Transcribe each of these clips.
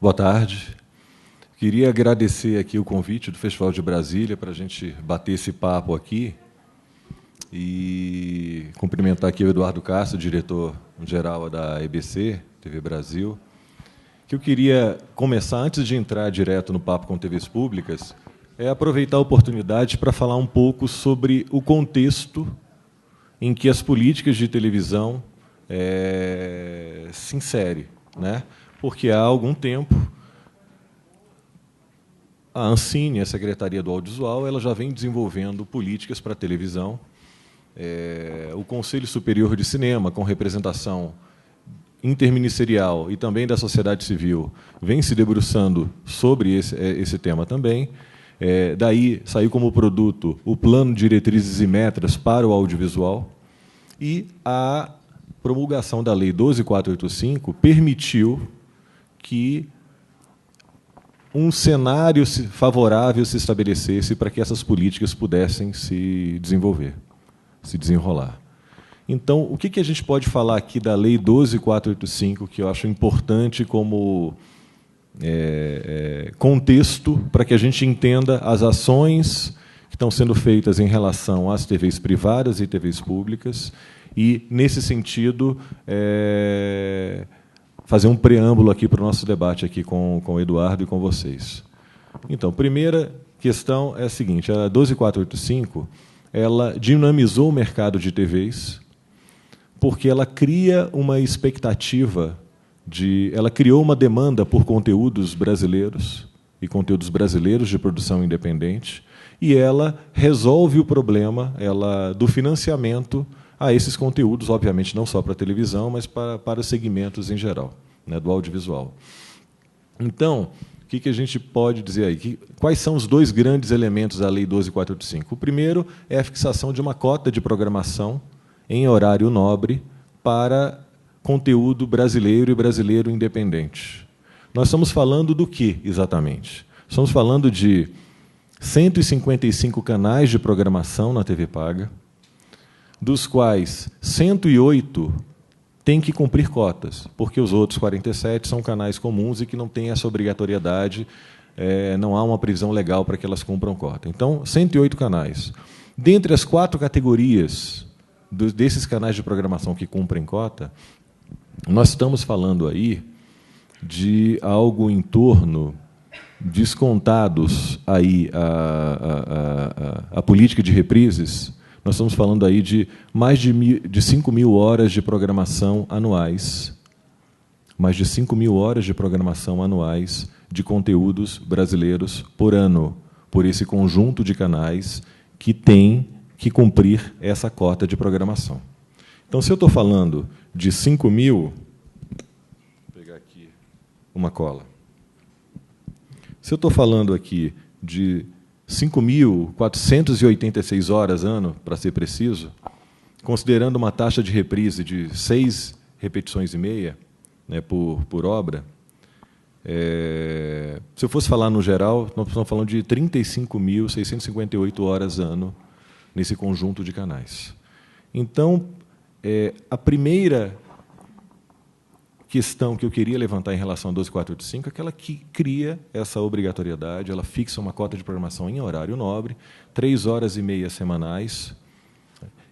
Boa tarde. Queria agradecer aqui o convite do Festival de Brasília para a gente bater esse papo aqui e cumprimentar aqui o Eduardo Castro, diretor-geral da EBC, TV Brasil, que eu queria começar, antes de entrar direto no papo com TVs públicas, aproveitar a oportunidade para falar um pouco sobre o contexto em que as políticas de televisão se inserem, né? Porque há algum tempo a Ancine, a Secretaria do Audiovisual, ela já vem desenvolvendo políticas para a televisão. O Conselho Superior de Cinema, com representação interministerial e também da sociedade civil, vem se debruçando sobre esse tema também. Daí saiu como produto o Plano de Diretrizes e Metas para o Audiovisual, e a promulgação da Lei 12.485 permitiu que um cenário favorável se estabelecesse para que essas políticas pudessem se desenvolver, se desenrolar. Então, o que a gente pode falar aqui da Lei 12.485, que eu acho importante como contexto para que a gente entenda as ações que estão sendo feitas em relação às TVs privadas e TVs públicas, e, nesse sentido, fazer um preâmbulo aqui para o nosso debate aqui com o Eduardo e com vocês. Então, a primeira questão é a seguinte: a 12.485 ela dinamizou o mercado de TVs porque ela cria uma expectativa ela criou uma demanda por conteúdos brasileiros e conteúdos brasileiros de produção independente, e ela resolve o problema do financiamento a esses conteúdos, obviamente não só para a televisão, mas para os segmentos em geral, né, do audiovisual. Então, o que a gente pode dizer aí? Quais são os dois grandes elementos da Lei 12.485? O primeiro é a fixação de uma cota de programação em horário nobre para conteúdo brasileiro e brasileiro independente. Nós estamos falando do que, exatamente? Estamos falando de 155 canais de programação na TV paga, dos quais 108 têm que cumprir cotas, porque os outros 47 são canais comuns e que não têm essa obrigatoriedade, não há uma previsão legal para que elas cumpram cota. Então, 108 canais. Dentre as 4 categorias desses canais de programação que cumprem cota, nós estamos falando aí de algo em torno, descontados aí a política de reprises, nós estamos falando aí de mais de 5.000 horas de programação anuais, mais de 5.000 horas de programação anuais de conteúdos brasileiros por ano, por esse conjunto de canais que tem que cumprir essa cota de programação. Então, se eu estou falando de 5.000, vou pegar aqui uma cola. Se eu estou falando aqui de 5.486 horas ano, para ser preciso, considerando uma taxa de reprise de 6 repetições e meia, né, por obra, se eu fosse falar no geral, nós estamos falando de 35.658 horas ano nesse conjunto de canais. Então, a primeira questão que eu queria levantar em relação à 12.485 é aquela que cria essa obrigatoriedade, ela fixa uma cota de programação em horário nobre, 3 horas e meia semanais,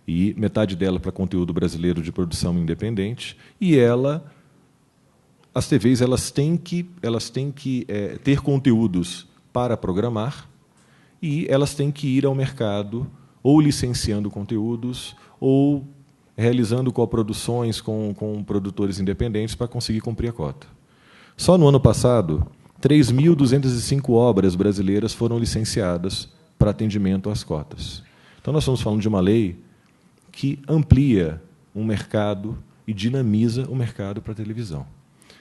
e metade dela para conteúdo brasileiro de produção independente, e as TVs elas têm que ter conteúdos para programar, e elas têm que ir ao mercado ou licenciando conteúdos ou realizando coproduções com produtores independentes para conseguir cumprir a cota. Só no ano passado, 3.205 obras brasileiras foram licenciadas para atendimento às cotas. Então, nós estamos falando de uma lei que amplia um mercado e dinamiza o mercado para a televisão.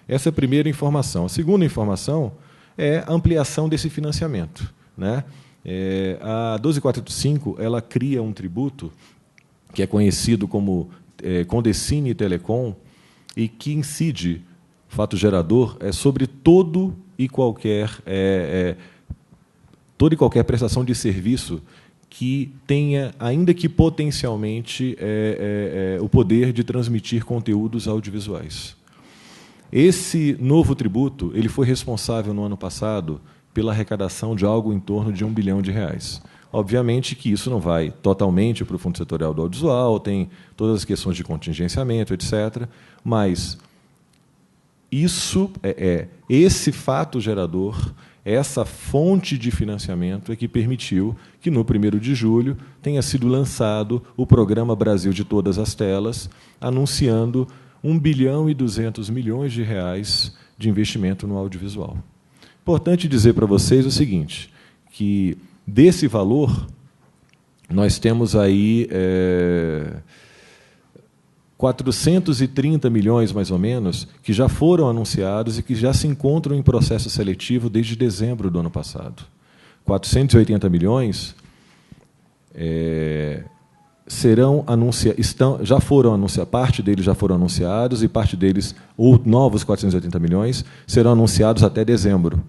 Essa é a primeira informação. A segunda informação é a ampliação desse financiamento, né? A 12.485 ela cria um tributo que é conhecido como Condecine Telecom, e que incide, fato gerador, sobre toda e qualquer prestação de serviço que tenha, ainda que potencialmente, o poder de transmitir conteúdos audiovisuais. Esse novo tributo ele foi responsável, no ano passado, pela arrecadação de algo em torno de R$ 1 bilhão. Obviamente que isso não vai totalmente para o Fundo Setorial do Audiovisual, tem todas as questões de contingenciamento, etc., mas esse fato gerador, essa fonte de financiamento é que permitiu que, no 1º de julho, tenha sido lançado o Programa Brasil de Todas as Telas, anunciando R$ 1 bilhão e 200 milhões de investimento no audiovisual. Importante dizer para vocês o seguinte, que desse valor, nós temos aí 430 milhões, mais ou menos, que já foram anunciados e que já se encontram em processo seletivo desde dezembro do ano passado. 480 milhões já foram anunciados, parte deles já foram anunciados, e parte deles, ou novos 480 milhões, serão anunciados até dezembro,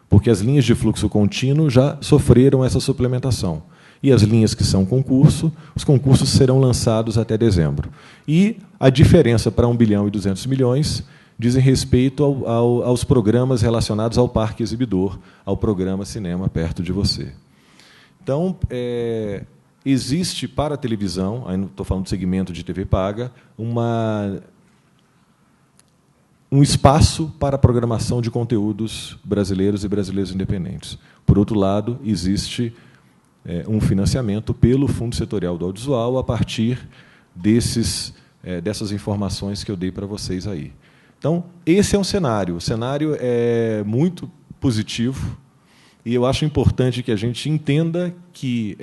porque as linhas de fluxo contínuo já sofreram essa suplementação. E as linhas que são concurso, os concursos serão lançados até dezembro. E a diferença para 1 bilhão e 200 milhões dizem respeito aos programas relacionados ao parque exibidor, ao programa Cinema Perto de Você. Então, existe para a televisão, aí não estou falando do segmento de TV paga, um espaço para a programação de conteúdos brasileiros e brasileiros independentes. Por outro lado, existe um financiamento pelo Fundo Setorial do Audiovisual a partir dessas informações que eu dei para vocês aí. Então, esse é um cenário. O cenário é muito positivo e eu acho importante que a gente entenda que,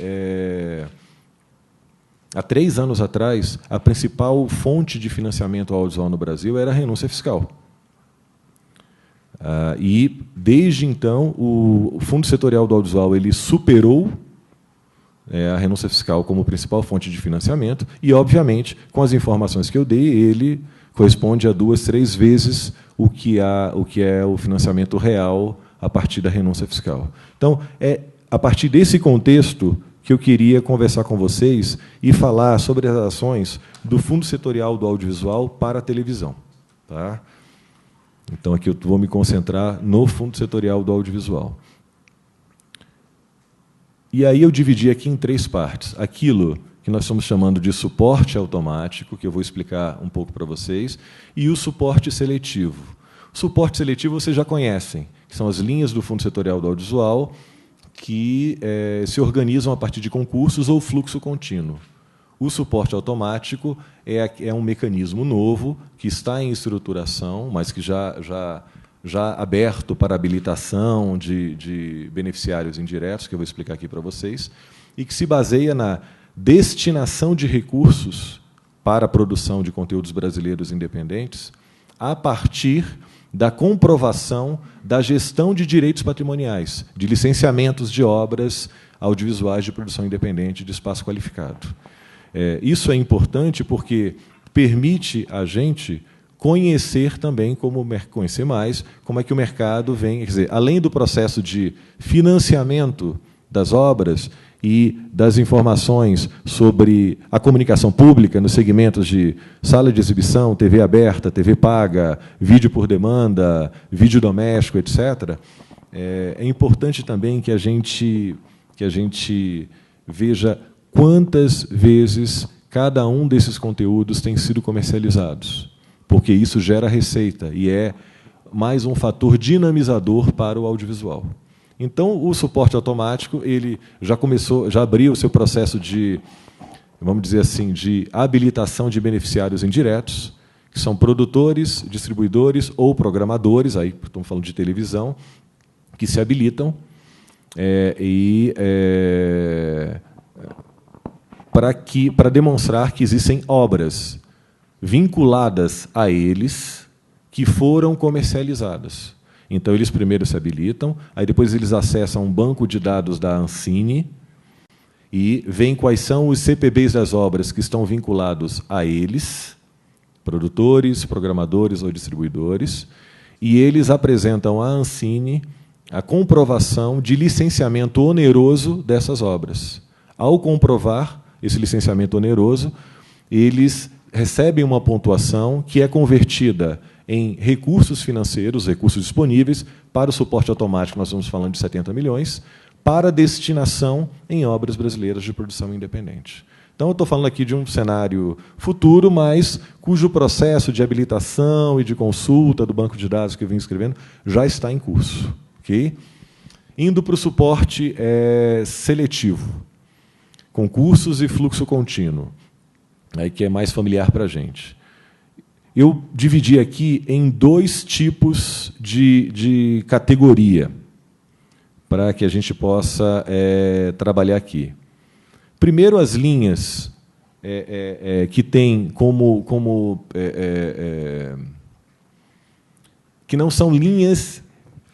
há 3 anos atrás, a principal fonte de financiamento ao audiovisual no Brasil era a renúncia fiscal. E, desde então, o Fundo Setorial do Audiovisual ele superou a renúncia fiscal como principal fonte de financiamento e, obviamente, com as informações que eu dei, ele corresponde a 2, 3 vezes o que é o financiamento real a partir da renúncia fiscal. Então, é a partir desse contexto que eu queria conversar com vocês e falar sobre as ações do Fundo Setorial do Audiovisual para a televisão. Tá? Então, aqui eu vou me concentrar no Fundo Setorial do Audiovisual. E aí eu dividi aqui em 3 partes. Aquilo que nós estamos chamando de suporte automático, que eu vou explicar um pouco para vocês, e o suporte seletivo. O suporte seletivo vocês já conhecem, que são as linhas do Fundo Setorial do Audiovisual, que se organizam a partir de concursos ou fluxo contínuo. O suporte automático é um mecanismo novo, que está em estruturação, mas que já aberto para habilitação de beneficiários indiretos, que eu vou explicar aqui para vocês, e que se baseia na destinação de recursos para a produção de conteúdos brasileiros independentes a partir da comprovação da gestão de direitos patrimoniais, de licenciamentos de obras audiovisuais de produção independente de espaço qualificado. Isso é importante porque permite a gente conhecer também, conhecer mais, como é que o mercado vem, quer dizer, além do processo de financiamento das obras e das informações sobre a comunicação pública nos segmentos de sala de exibição, TV aberta, TV paga, vídeo por demanda, vídeo doméstico, etc., é importante também que a gente veja quantas vezes cada um desses conteúdos tem sido comercializados, porque isso gera receita e é mais um fator dinamizador para o audiovisual. Então, o suporte automático ele já abriu o seu processo de, vamos dizer assim, de habilitação de beneficiários indiretos, que são produtores, distribuidores ou programadores, aí estamos falando de televisão, que se habilitam para demonstrar que existem obras vinculadas a eles que foram comercializadas. Então, eles primeiro se habilitam, aí depois eles acessam um banco de dados da Ancine e veem quais são os CPBs das obras que estão vinculados a eles, produtores, programadores ou distribuidores, e eles apresentam à Ancine a comprovação de licenciamento oneroso dessas obras. Ao comprovar esse licenciamento oneroso, eles recebem uma pontuação que é convertida em recursos financeiros, recursos disponíveis, para o suporte automático, nós estamos falando de 70 milhões, para destinação em obras brasileiras de produção independente. Então, eu estou falando aqui de um cenário futuro, mas cujo processo de habilitação e de consulta do banco de dados que eu vim escrevendo já está em curso. Okay? Indo para o suporte seletivo, concursos e fluxo contínuo, aí que é mais familiar para a gente. Eu dividi aqui em 2 tipos de categoria, para que a gente possa trabalhar aqui. Primeiro, as linhas que têm que não são linhas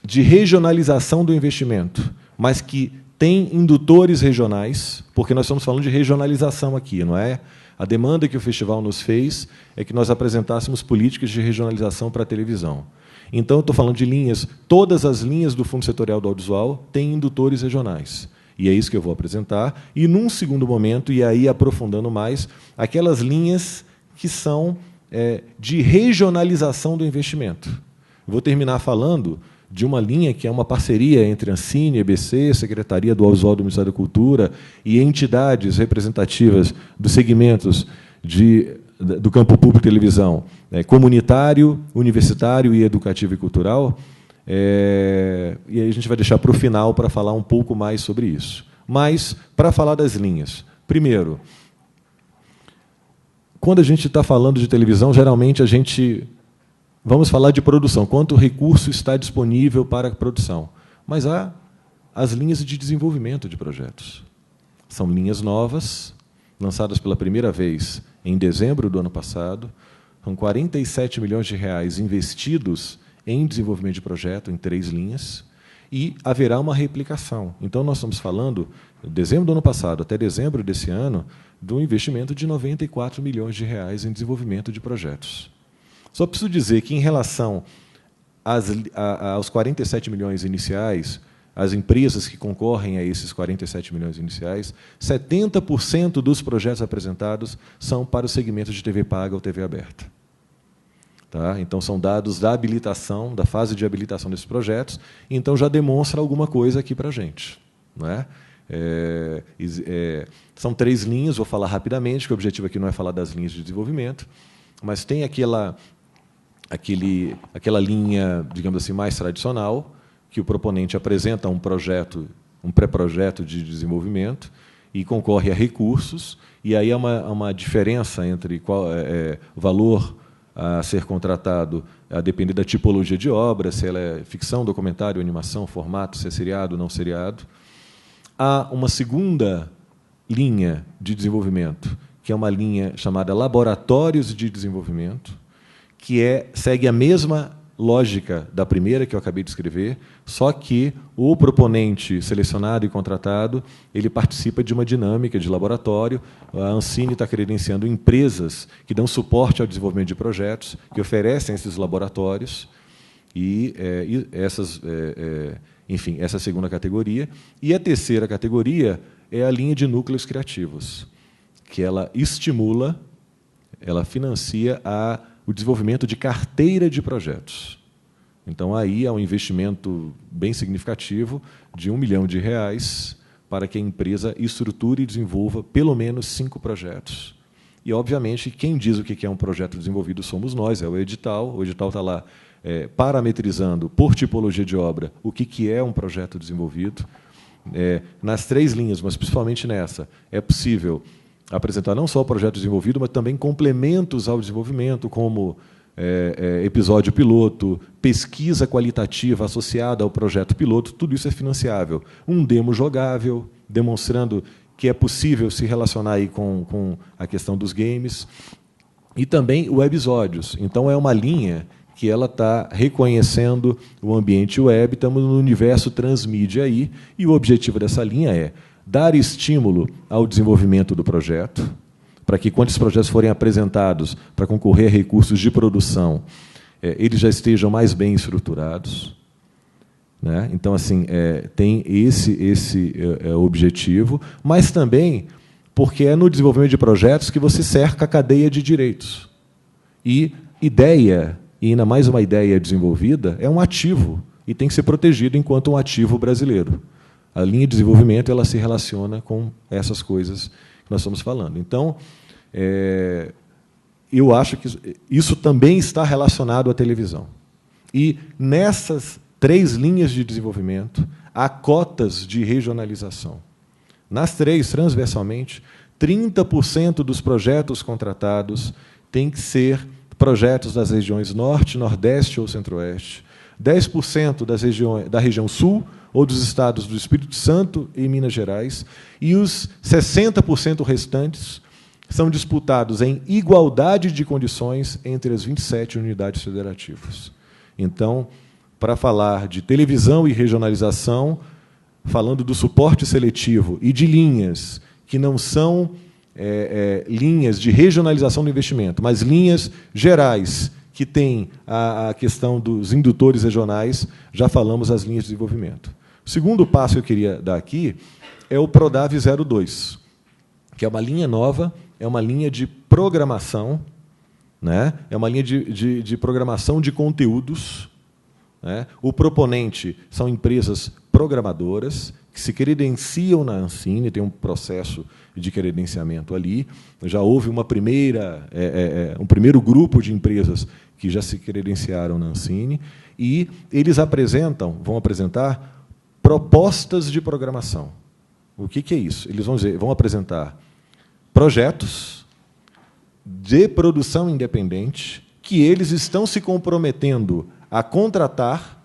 de regionalização do investimento, mas que têm indutores regionais, porque nós estamos falando de regionalização aqui, não é? A demanda que o festival nos fez é que nós apresentássemos políticas de regionalização para a televisão. Então, eu estou falando de linhas, todas as linhas do Fundo Setorial do Audiovisual têm indutores regionais. E é isso que eu vou apresentar. E, num segundo momento, e aí aprofundando mais, aquelas linhas que são de regionalização do investimento. Vou terminar falando de uma linha que é uma parceria entre Ancine, EBC, Secretaria do Audiovisual do Ministério da Cultura e entidades representativas dos segmentos do campo público de televisão, comunitário, universitário e educativo e cultural. E aí a gente vai deixar para o final para falar um pouco mais sobre isso. Mas, para falar das linhas, primeiro, quando a gente está falando de televisão, geralmente vamos falar de produção, quanto recurso está disponível para a produção. Mas há as linhas de desenvolvimento de projetos. São linhas novas, lançadas pela primeira vez em dezembro do ano passado, são 47 milhões de reais investidos em desenvolvimento de projeto, em 3 linhas, e haverá uma replicação. Então, nós estamos falando, de dezembro do ano passado até dezembro desse ano, do investimento de 94 milhões de reais em desenvolvimento de projetos. Só preciso dizer que, em relação aos 47 milhões iniciais, as empresas que concorrem a esses 47 milhões iniciais, 70% dos projetos apresentados são para o segmento de TV paga ou TV aberta. Tá? Então, são dados da habilitação, da fase de habilitação desses projetos, então já demonstra alguma coisa aqui para a gente. Não é? São 3 linhas, vou falar rapidamente, que o objetivo aqui não é falar das linhas de desenvolvimento, mas tem aquela linha, digamos assim, mais tradicional, que o proponente apresenta um projeto, um pré-projeto de desenvolvimento e concorre a recursos, e aí há uma diferença entre o valor a ser contratado a depender da tipologia de obra, se ela é ficção, documentário, animação, formato, se é seriado, não seriado. Há uma segunda linha de desenvolvimento, que é uma linha chamada Laboratórios de Desenvolvimento, que segue a mesma lógica da primeira que eu acabei de escrever, só que o proponente selecionado e contratado ele participa de uma dinâmica de laboratório. A Ancine está credenciando empresas que dão suporte ao desenvolvimento de projetos, que oferecem esses laboratórios, enfim, essa é a segunda categoria. E a terceira categoria é a linha de núcleos criativos, que ela estimula, ela financia o desenvolvimento de carteira de projetos. Então, aí há um investimento bem significativo de R$ 1 milhão para que a empresa estruture e desenvolva pelo menos 5 projetos. E, obviamente, quem diz o que é um projeto desenvolvido somos nós, é o edital. O edital está lá parametrizando, por tipologia de obra, o que é um projeto desenvolvido. Nas 3 linhas, mas principalmente nessa, é possível apresentar não só o projeto desenvolvido, mas também complementos ao desenvolvimento, como episódio piloto, pesquisa qualitativa associada ao projeto piloto, tudo isso é financiável. Um demo jogável, demonstrando que é possível se relacionar aí com a questão dos games, e também webisódios. Então, é uma linha que ela está reconhecendo o ambiente web, estamos no universo transmídia aí, e o objetivo dessa linha é dar estímulo ao desenvolvimento do projeto, para que, quando os projetos forem apresentados para concorrer a recursos de produção, eles já estejam mais bem estruturados. Né? Então, assim, tem esse objetivo, mas também porque é no desenvolvimento de projetos que você cerca a cadeia de direitos. E ideia e ainda mais uma ideia desenvolvida, é um ativo e tem que ser protegido enquanto um ativo brasileiro. A linha de desenvolvimento ela se relaciona com essas coisas que nós estamos falando. Então, eu acho que isso também está relacionado à televisão. E nessas 3 linhas de desenvolvimento, há cotas de regionalização. Nas 3, transversalmente, 30% dos projetos contratados têm que ser projetos das regiões Norte, Nordeste ou Centro-Oeste, 10% da região Sul ou dos estados do Espírito Santo e Minas Gerais, e os 60% restantes são disputados em igualdade de condições entre as 27 unidades federativas. Então, para falar de televisão e regionalização, falando do suporte seletivo e de linhas que não são linhas de regionalização do investimento, mas linhas gerais, que têm a questão dos indutores regionais, já falamos as linhas de desenvolvimento. O segundo passo que eu queria dar aqui é o Prodave 02, que é uma linha nova, é uma linha de programação, né? É uma linha de programação de conteúdos. Né? O proponente são empresas programadoras que se credenciam na Ancine, tem um processo de credenciamento ali. Já houve um primeiro grupo de empresas que já se credenciaram na Ancine, e eles vão apresentar propostas de programação. O que é isso? Eles vão apresentar projetos de produção independente que eles estão se comprometendo a contratar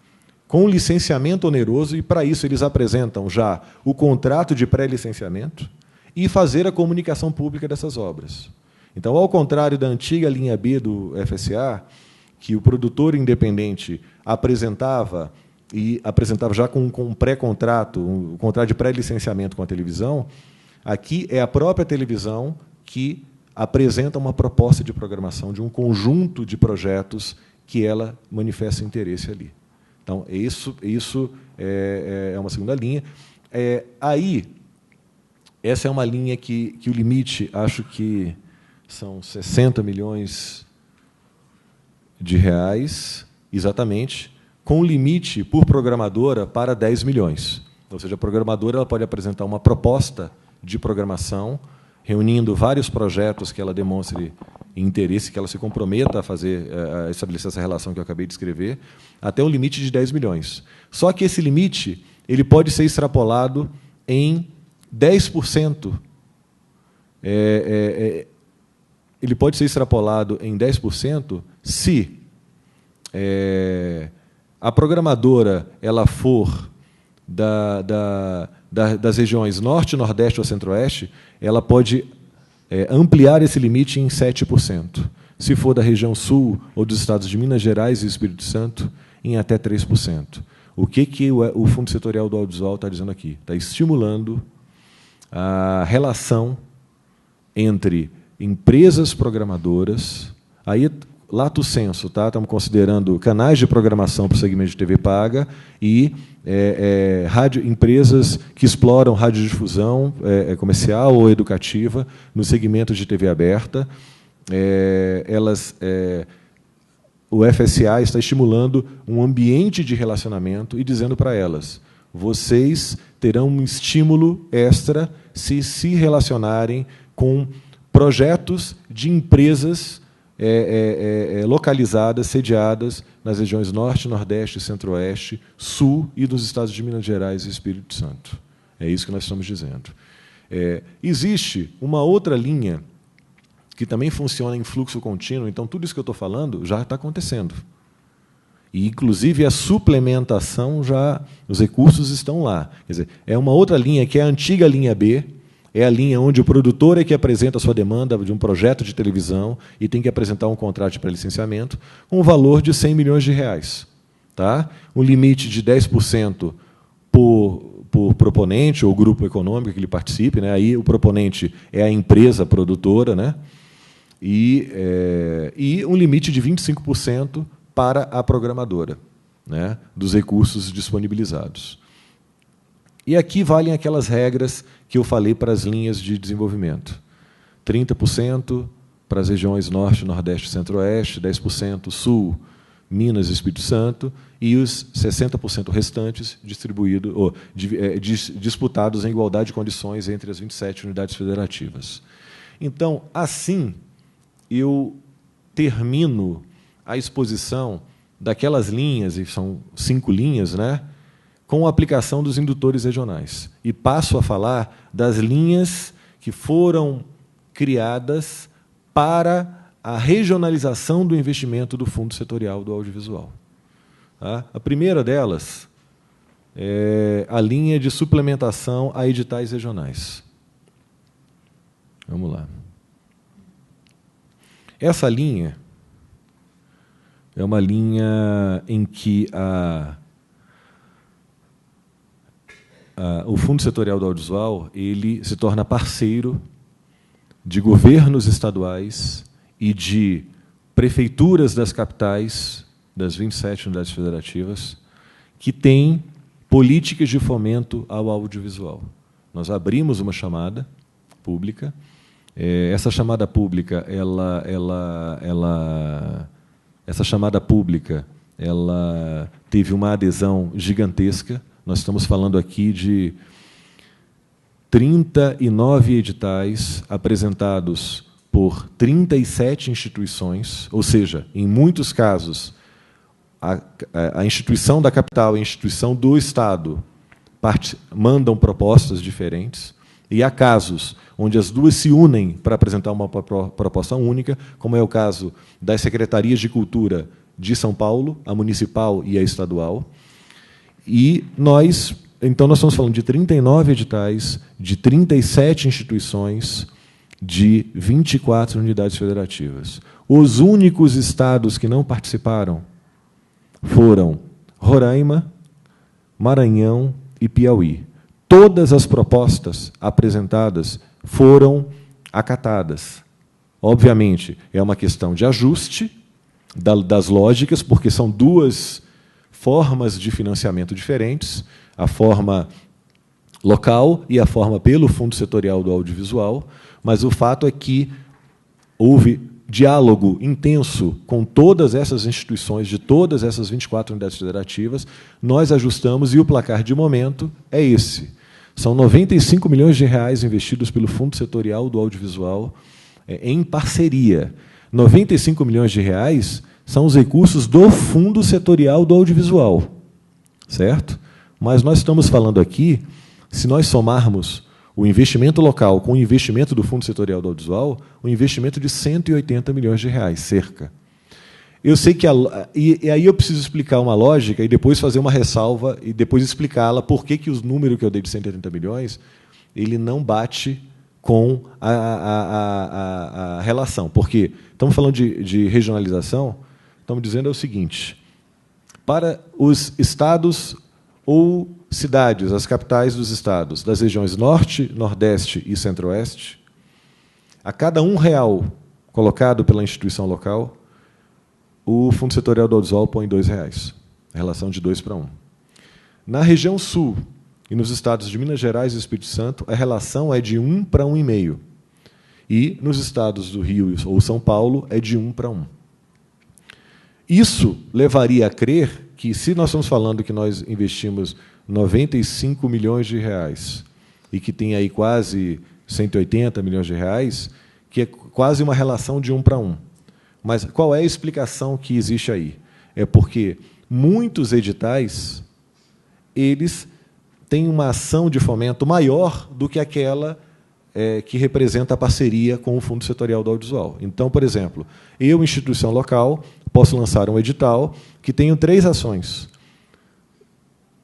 com licenciamento oneroso, e, para isso, eles apresentam já o contrato de pré-licenciamento e fazer a comunicação pública dessas obras. Então, ao contrário da antiga linha B do FSA, que o produtor independente apresentava já com um pré-contrato, um contrato de pré-licenciamento com a televisão, aqui é a própria televisão que apresenta uma proposta de programação de um conjunto de projetos que ela manifesta interesse ali. Então, isso é uma segunda linha. Aí, essa é uma linha que o limite, acho que são 60 milhões de reais, exatamente, com limite por programadora para 10 milhões. Ou seja, a programadora ela pode apresentar uma proposta de programação, reunindo vários projetos que ela demonstre interesse, que ela se comprometa a estabelecer essa relação que eu acabei de descrever, até um limite de 10 milhões. Só que esse limite ele pode ser extrapolado em 10%. Ele pode ser extrapolado em 10% se a programadora ela for das regiões Norte, Nordeste ou Centro-Oeste, ela pode ampliar esse limite em 7%. Se for da região Sul ou dos estados de Minas Gerais e Espírito Santo, em até 3%. O que o Fundo Setorial do Audiovisual está dizendo aqui? Está estimulando a relação entre empresas programadoras, aí lato sensu, tá? Estamos considerando canais de programação para o segmento de TV paga e empresas que exploram radiodifusão comercial ou educativa no segmento de TV aberta. O FSA está estimulando um ambiente de relacionamento e dizendo para elas: vocês terão um estímulo extra se relacionarem com projetos de empresas localizadas, sediadas nas regiões Norte, Nordeste, Centro-Oeste, Sul e dos estados de Minas Gerais e Espírito Santo. É isso que nós estamos dizendo. Existe uma outra linha que também funciona em fluxo contínuo, então tudo isso que eu estou falando já está acontecendo. E, inclusive, a suplementação, os recursos estão lá. Quer dizer, é uma outra linha, que é a antiga linha B, é a linha onde o produtor é que apresenta a sua demanda de um projeto de televisão e tem que apresentar um contrato de pré-licenciamento com um valor de 100 milhões de reais. Tá? Um limite de 10% por proponente ou grupo econômico que ele participe, né? Aí o proponente é a empresa produtora, né? E um limite de 25% para a programadora, né? Dos recursos disponibilizados. E aqui valem aquelas regras que eu falei para as linhas de desenvolvimento. 30% para as regiões Norte, Nordeste e Centro-Oeste, 10% Sul, Minas e Espírito Santo, e os 60% restantes disputados em igualdade de condições entre as 27 unidades federativas. Então, assim, eu termino a exposição daquelas linhas, e são 5 linhas, né, com a aplicação dos indutores regionais. E passo a falar das linhas que foram criadas para a regionalização do investimento do Fundo Setorial do Audiovisual. Tá? A primeira delas é a linha de suplementação a editais regionais. Vamos lá. Essa linha é uma linha em que o Fundo Setorial do Audiovisual ele se torna parceiro de governos estaduais e de prefeituras das capitais, das 27 unidades federativas, que têm políticas de fomento ao audiovisual. Nós abrimos uma chamada pública. Essa chamada pública, ela teve uma adesão gigantesca. Nós estamos falando aqui de 39 editais apresentados por 37 instituições, ou seja, em muitos casos, a instituição da capital e a instituição do Estado mandam propostas diferentes, e há casos onde as duas se unem para apresentar uma proposta única, como é o caso das secretarias de cultura de São Paulo, a municipal e a estadual. E então, nós estamos falando de 39 editais, de 37 instituições, de 24 unidades federativas. Os únicos estados que não participaram foram Roraima, Maranhão e Piauí. Todas as propostas apresentadas foram acatadas. Obviamente, é uma questão de ajuste das lógicas, porque são duas formas de financiamento diferentes, a forma local e a forma pelo Fundo Setorial do Audiovisual, mas o fato é que houve diálogo intenso com todas essas instituições, de todas essas 24 unidades federativas, nós ajustamos, e o placar de momento é esse. São 95 milhões de reais investidos pelo Fundo Setorial do Audiovisual em parceria. 95 milhões de reais são os recursos do Fundo Setorial do Audiovisual, certo? Mas nós estamos falando aqui, se nós somarmos o investimento local com o investimento do Fundo Setorial do Audiovisual, um investimento de 180 milhões de reais, cerca. Eu sei que e aí eu preciso explicar uma lógica e depois fazer uma ressalva e depois explicá-la por que os números que eu dei de 180 milhões ele não bate com a relação. Porque estamos falando de regionalização, estamos dizendo o seguinte: para os estados ou cidades, as capitais dos estados, das regiões Norte, Nordeste e Centro-Oeste, a cada R$1 colocado pela instituição local, o Fundo Setorial do Audiovisual põe R$2, a relação de 2 para 1. Na região Sul e nos estados de Minas Gerais e Espírito Santo, a relação é de 1 para 1,5. E nos estados do Rio ou São Paulo, é de 1 para 1. Isso levaria a crer que, se nós estamos falando que nós investimos 95 milhões de reais e que tem aí quase 180 milhões de reais, que é quase uma relação de 1 para 1. Mas qual é a explicação que existe aí? É porque muitos editais eles têm uma ação de fomento maior do que aquela que representa a parceria com o Fundo Setorial do Audiovisual. Então, por exemplo, eu, instituição local, posso lançar um edital que tenha 3 ações.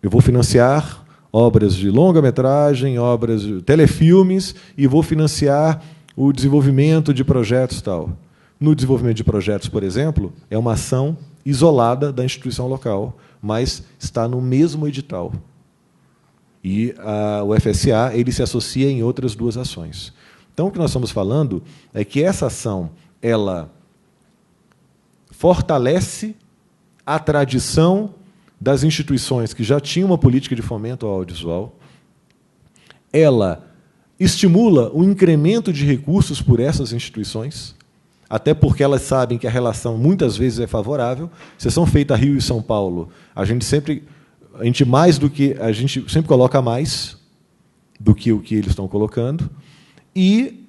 Eu vou financiar obras de longa-metragem, obras de telefilmes, e vou financiar o desenvolvimento de projetos tal. No desenvolvimento de projetos, por exemplo, é uma ação isolada da instituição local, mas está no mesmo edital. E o FSA ele se associa em outras 2 ações. Então, o que nós estamos falando é que essa ação ela fortalece a tradição das instituições que já tinham uma política de fomento ao audiovisual, ela estimula o incremento de recursos por essas instituições, até porque elas sabem que a relação muitas vezes é favorável. Sessão feita Rio e São Paulo, a gente sempre coloca mais do que o que eles estão colocando, e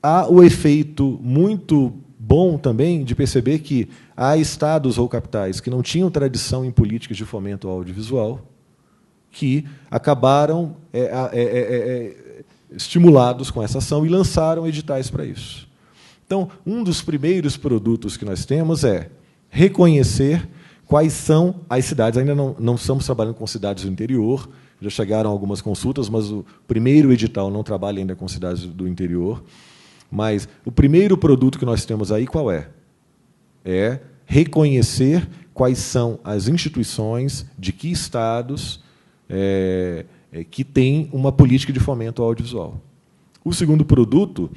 há o efeito muito bom também de perceber que há estados ou capitais que não tinham tradição em políticas de fomento ao audiovisual, que acabaram estimulados com essa ação e lançaram editais para isso. Então, um dos primeiros produtos que nós temos é reconhecer quais são as cidades. Ainda não estamos trabalhando com cidades do interior, já chegaram algumas consultas, mas o primeiro edital não trabalha ainda com cidades do interior. Mas o primeiro produto que nós temos aí, qual é? É reconhecer quais são as instituições de que estados que têm uma política de fomento ao audiovisual. O segundo produto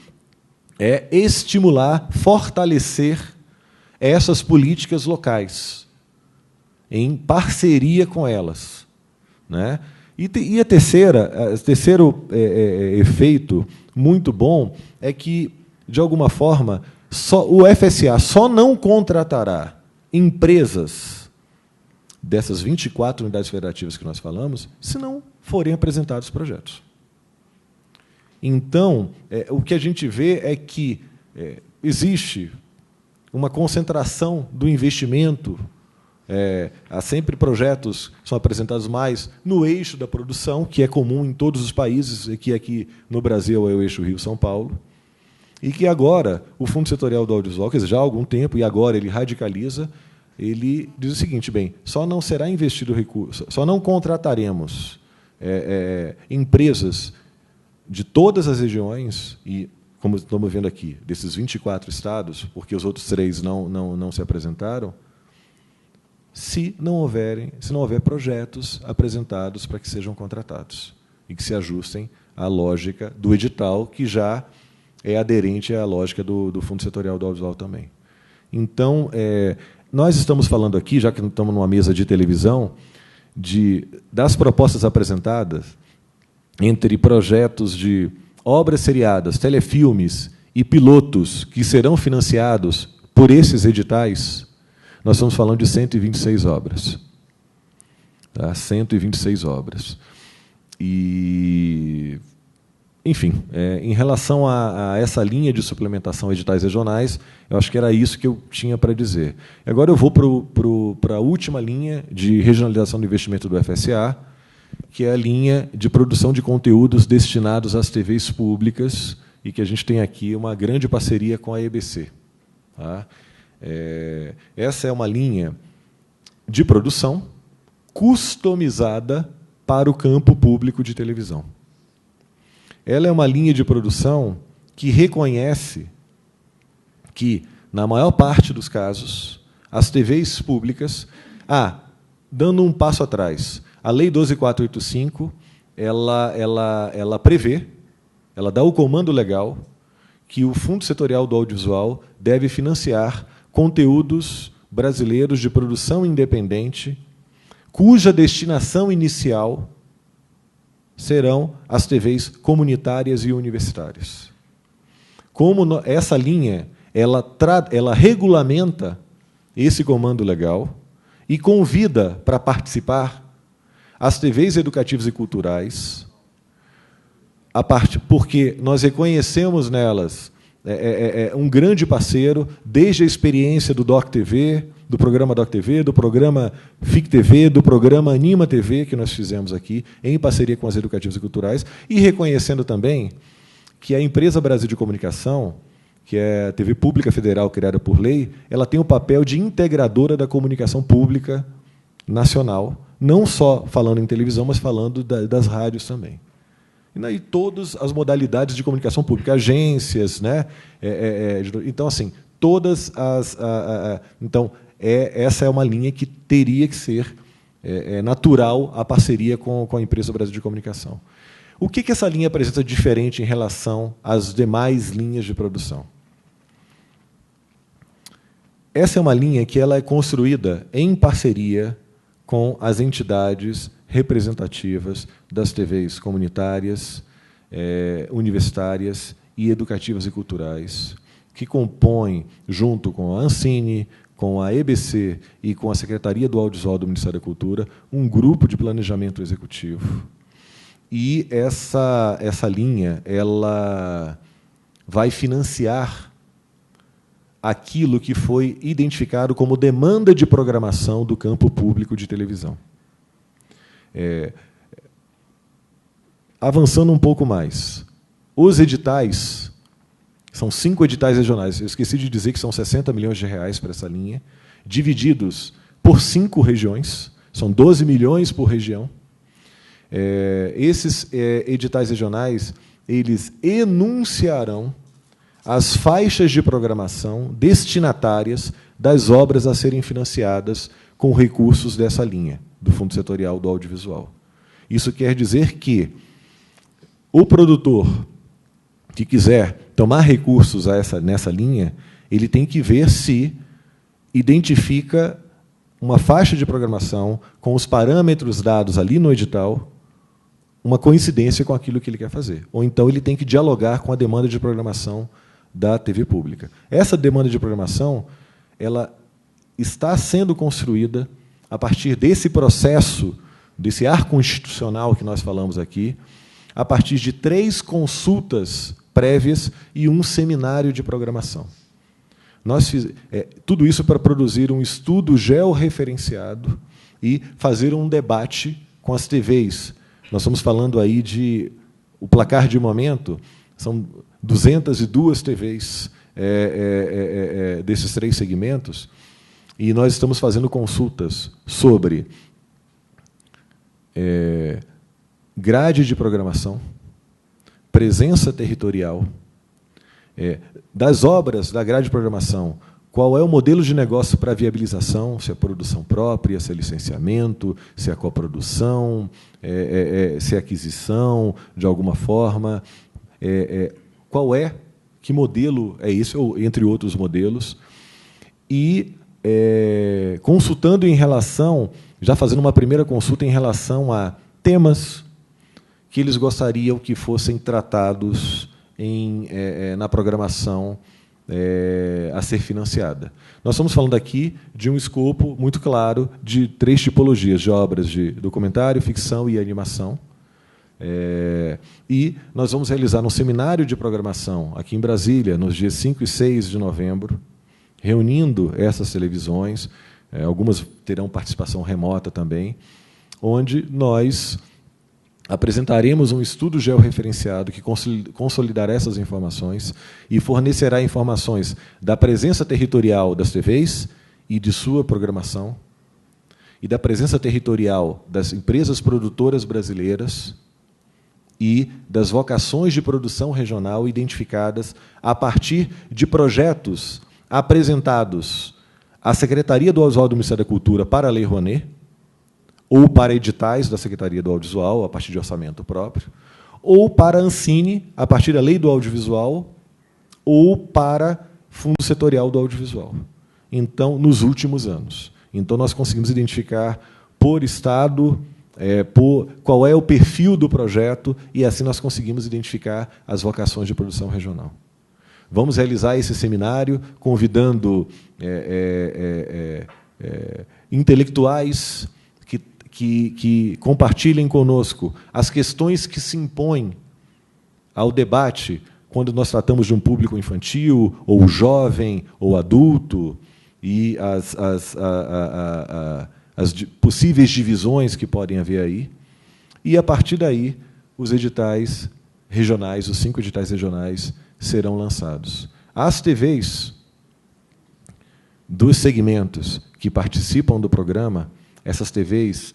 é estimular, fortalecer essas políticas locais, em parceria com elas, né? E o terceiro efeito muito bom é que, de alguma forma, o FSA só não contratará empresas dessas 24 unidades federativas que nós falamos, se não forem apresentados projetos. Então, o que a gente vê é que existe uma concentração do investimento. Há sempre projetos que são apresentados mais no eixo da produção, que é comum em todos os países, e que aqui no Brasil é o eixo Rio-São Paulo, e que agora o Fundo Setorial do Audiovisual, quer dizer, já há algum tempo, e agora ele radicaliza, ele diz o seguinte: bem, só não será investido recurso, só não contrataremos empresas de todas as regiões, e, como estamos vendo aqui, desses 24 estados, porque os outros 3 não se apresentaram, se não houver projetos apresentados para que sejam contratados e que se ajustem à lógica do edital, que já é aderente à lógica do Fundo Setorial do Audiovisual também. Então, nós estamos falando aqui, já que estamos numa mesa de televisão, das propostas apresentadas entre projetos de obras seriadas, telefilmes e pilotos que serão financiados por esses editais. Nós estamos falando de 126 obras. Tá? 126 obras. E, enfim, em relação a essa linha de suplementação a editais regionais, eu acho que era isso que eu tinha para dizer. Agora eu vou para a última linha de regionalização do investimento do FSA, que é a linha de produção de conteúdos destinados às TVs públicas, e que a gente tem aqui uma grande parceria com a EBC. Tá? Essa é uma linha de produção customizada para o campo público de televisão. Ela é uma linha de produção que reconhece que, na maior parte dos casos, as TVs públicas... dando um passo atrás, a Lei 12.485, ela prevê, ela dá o comando legal que o Fundo Setorial do Audiovisual deve financiar conteúdos brasileiros de produção independente, cuja destinação inicial serão as TVs comunitárias e universitárias. Como essa linha ela regulamenta esse comando legal e convida para participar as TVs educativas e culturais, porque nós reconhecemos nelas um grande parceiro, desde a experiência do Doc TV, do programa Doc TV, do programa FIC TV, do programa Anima TV, que nós fizemos aqui, em parceria com as educativas e culturais, e reconhecendo também que a Empresa Brasil de Comunicação, que é a TV Pública Federal criada por lei, ela tem o papel de integradora da comunicação pública nacional, não só falando em televisão, mas falando das rádios também. E todas as modalidades de comunicação pública, agências, né? Então, assim, todas as... Então, essa é uma linha que teria que ser natural a parceria com a Empresa Brasil de Comunicação. O que essa linha apresenta diferente em relação às demais linhas de produção? Essa é uma linha que ela é construída em parceria com as entidades representativas das TVs comunitárias, universitárias e educativas e culturais, que compõe, junto com a Ancine, com a EBC e com a Secretaria do Audiovisual do Ministério da Cultura, um grupo de planejamento executivo. E essa linha ela vai financiar aquilo que foi identificado como demanda de programação do campo público de televisão. Avançando um pouco mais, os editais, são 5 editais regionais, eu esqueci de dizer que são 60 milhões de reais para essa linha, divididos por 5 regiões, são 12 milhões por região. Esses editais regionais, eles enunciarão as faixas de programação destinatárias das obras a serem financiadas com recursos dessa linha, do Fundo Setorial do Audiovisual. Isso quer dizer que o produtor que quiser tomar recursos nessa linha, ele tem que ver se identifica uma faixa de programação com os parâmetros dados ali no edital, uma coincidência com aquilo que ele quer fazer. Ou então ele tem que dialogar com a demanda de programação da TV pública. Essa demanda de programação ela está sendo construída a partir desse processo, desse ar constitucional que nós falamos aqui, a partir de 3 consultas prévias e um seminário de programação. Tudo isso para produzir um estudo georreferenciado e fazer um debate com as TVs. Nós estamos falando aí de... O placar de momento são 202 TVs desses 3 segmentos, e nós estamos fazendo consultas sobre grade de programação, presença territorial, das obras da grade de programação, qual é o modelo de negócio para viabilização, se é produção própria, se é licenciamento, se é coprodução, se é aquisição, de alguma forma, que modelo é esse, ou entre outros modelos, e consultando em relação, já fazendo uma primeira consulta em relação a temas que eles gostariam que fossem tratados na programação a ser financiada. Nós estamos falando aqui de um escopo muito claro de 3 tipologias de obras de documentário, ficção e animação. E nós vamos realizar um seminário de programação aqui em Brasília, nos dias 5 e 6 de novembro, reunindo essas televisões, algumas terão participação remota também, onde nós apresentaremos um estudo georreferenciado que consolidará essas informações e fornecerá informações da presença territorial das TVs e de sua programação, e da presença territorial das empresas produtoras brasileiras e das vocações de produção regional identificadas a partir de projetos apresentados à Secretaria do Audiovisual do Ministério da Cultura para a Lei Rouanet, ou para editais da Secretaria do Audiovisual, a partir de orçamento próprio, ou para a Ancine, a partir da Lei do Audiovisual, ou para Fundo Setorial do Audiovisual. Então, nos últimos anos. Então, nós conseguimos identificar por estado, qual é o perfil do projeto, e assim nós conseguimos identificar as vocações de produção regional. Vamos realizar esse seminário convidando intelectuais que compartilhem conosco as questões que se impõem ao debate quando nós tratamos de um público infantil, ou jovem, ou adulto, e as possíveis divisões que podem haver aí. E, a partir daí, os editais regionais, os 5 editais regionais, serão lançados. As TVs dos segmentos que participam do programa, essas TVs,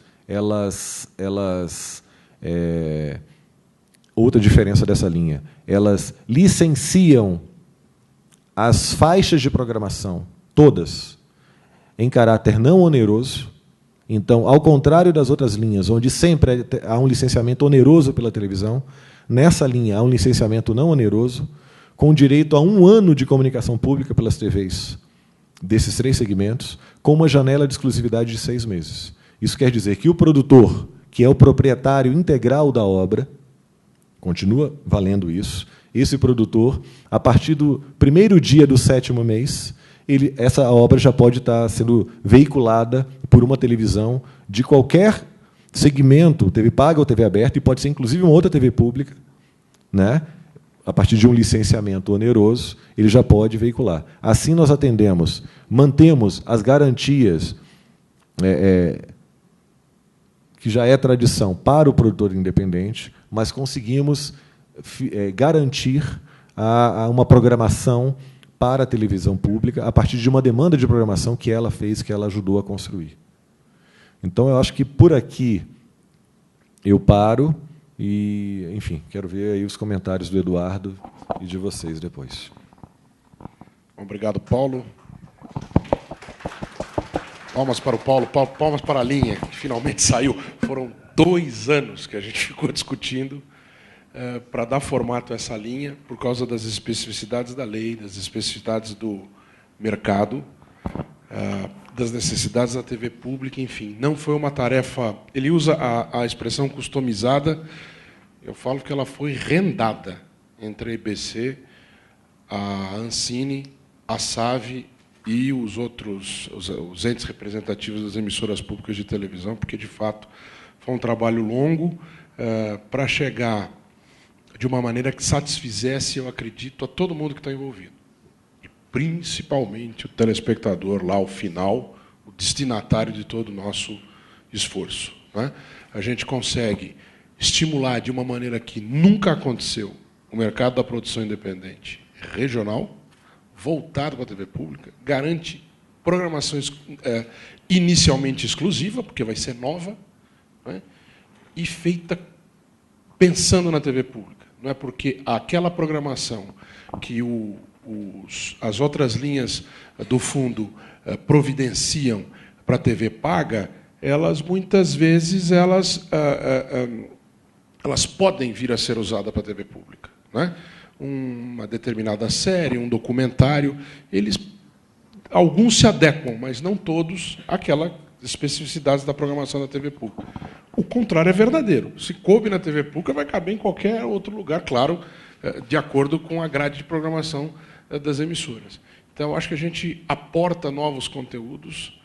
outra diferença dessa linha, elas licenciam as faixas de programação, todas, em caráter não oneroso. Então, ao contrário das outras linhas, onde sempre há um licenciamento oneroso pela televisão, nessa linha há um licenciamento não oneroso, com direito a 1 ano de comunicação pública pelas TVs desses 3 segmentos, com uma janela de exclusividade de 6 meses. Isso quer dizer que o produtor, que é o proprietário integral da obra, continua valendo isso. Esse produtor, a partir do primeiro dia do 7º mês, essa obra já pode estar sendo veiculada por uma televisão de qualquer segmento, TV paga ou TV aberta, e pode ser, inclusive, uma outra TV pública, né? A partir de um licenciamento oneroso, ele já pode veicular. Assim, nós mantemos as garantias que já é tradição para o produtor independente, mas conseguimos garantir uma programação para a televisão pública a partir de uma demanda de programação que ela fez, que ela ajudou a construir. Então, eu acho que por aqui eu paro e, enfim, quero ver aí os comentários do Eduardo e de vocês depois. Obrigado, Paulo. Palmas para o Paulo, palmas para a linha, que finalmente saiu. Foram 2 anos que a gente ficou discutindo para dar formato a essa linha, por causa das especificidades da lei, das especificidades do mercado, das necessidades da TV pública, enfim. Não foi uma tarefa... Ele usa a expressão customizada, eu falo que ela foi rendada entre a IBC, a Ancine, a SAVE e os outros, os entes representativos das emissoras públicas de televisão, porque, de fato, foi um trabalho longo para chegar de uma maneira que satisfizesse, eu acredito, a todo mundo que está envolvido. E, principalmente, o telespectador lá, ao final, o destinatário de todo o nosso esforço, né? A gente consegue estimular de uma maneira que nunca aconteceu o mercado da produção independente regional, voltado para a TV pública, garante programação inicialmente exclusiva, porque vai ser nova, né? E feita pensando na TV pública. Não é porque aquela programação que as outras linhas do fundo providenciam para a TV paga, elas, muitas vezes, elas podem vir a ser usadas para a TV pública, né? Uma determinada série, um documentário, alguns se adequam, mas não todos, àquelas especificidades da programação da TV pública. O contrário é verdadeiro. Se coube na TV pública, vai caber em qualquer outro lugar, claro, de acordo com a grade de programação das emissoras. Então, acho que a gente aporta novos conteúdos,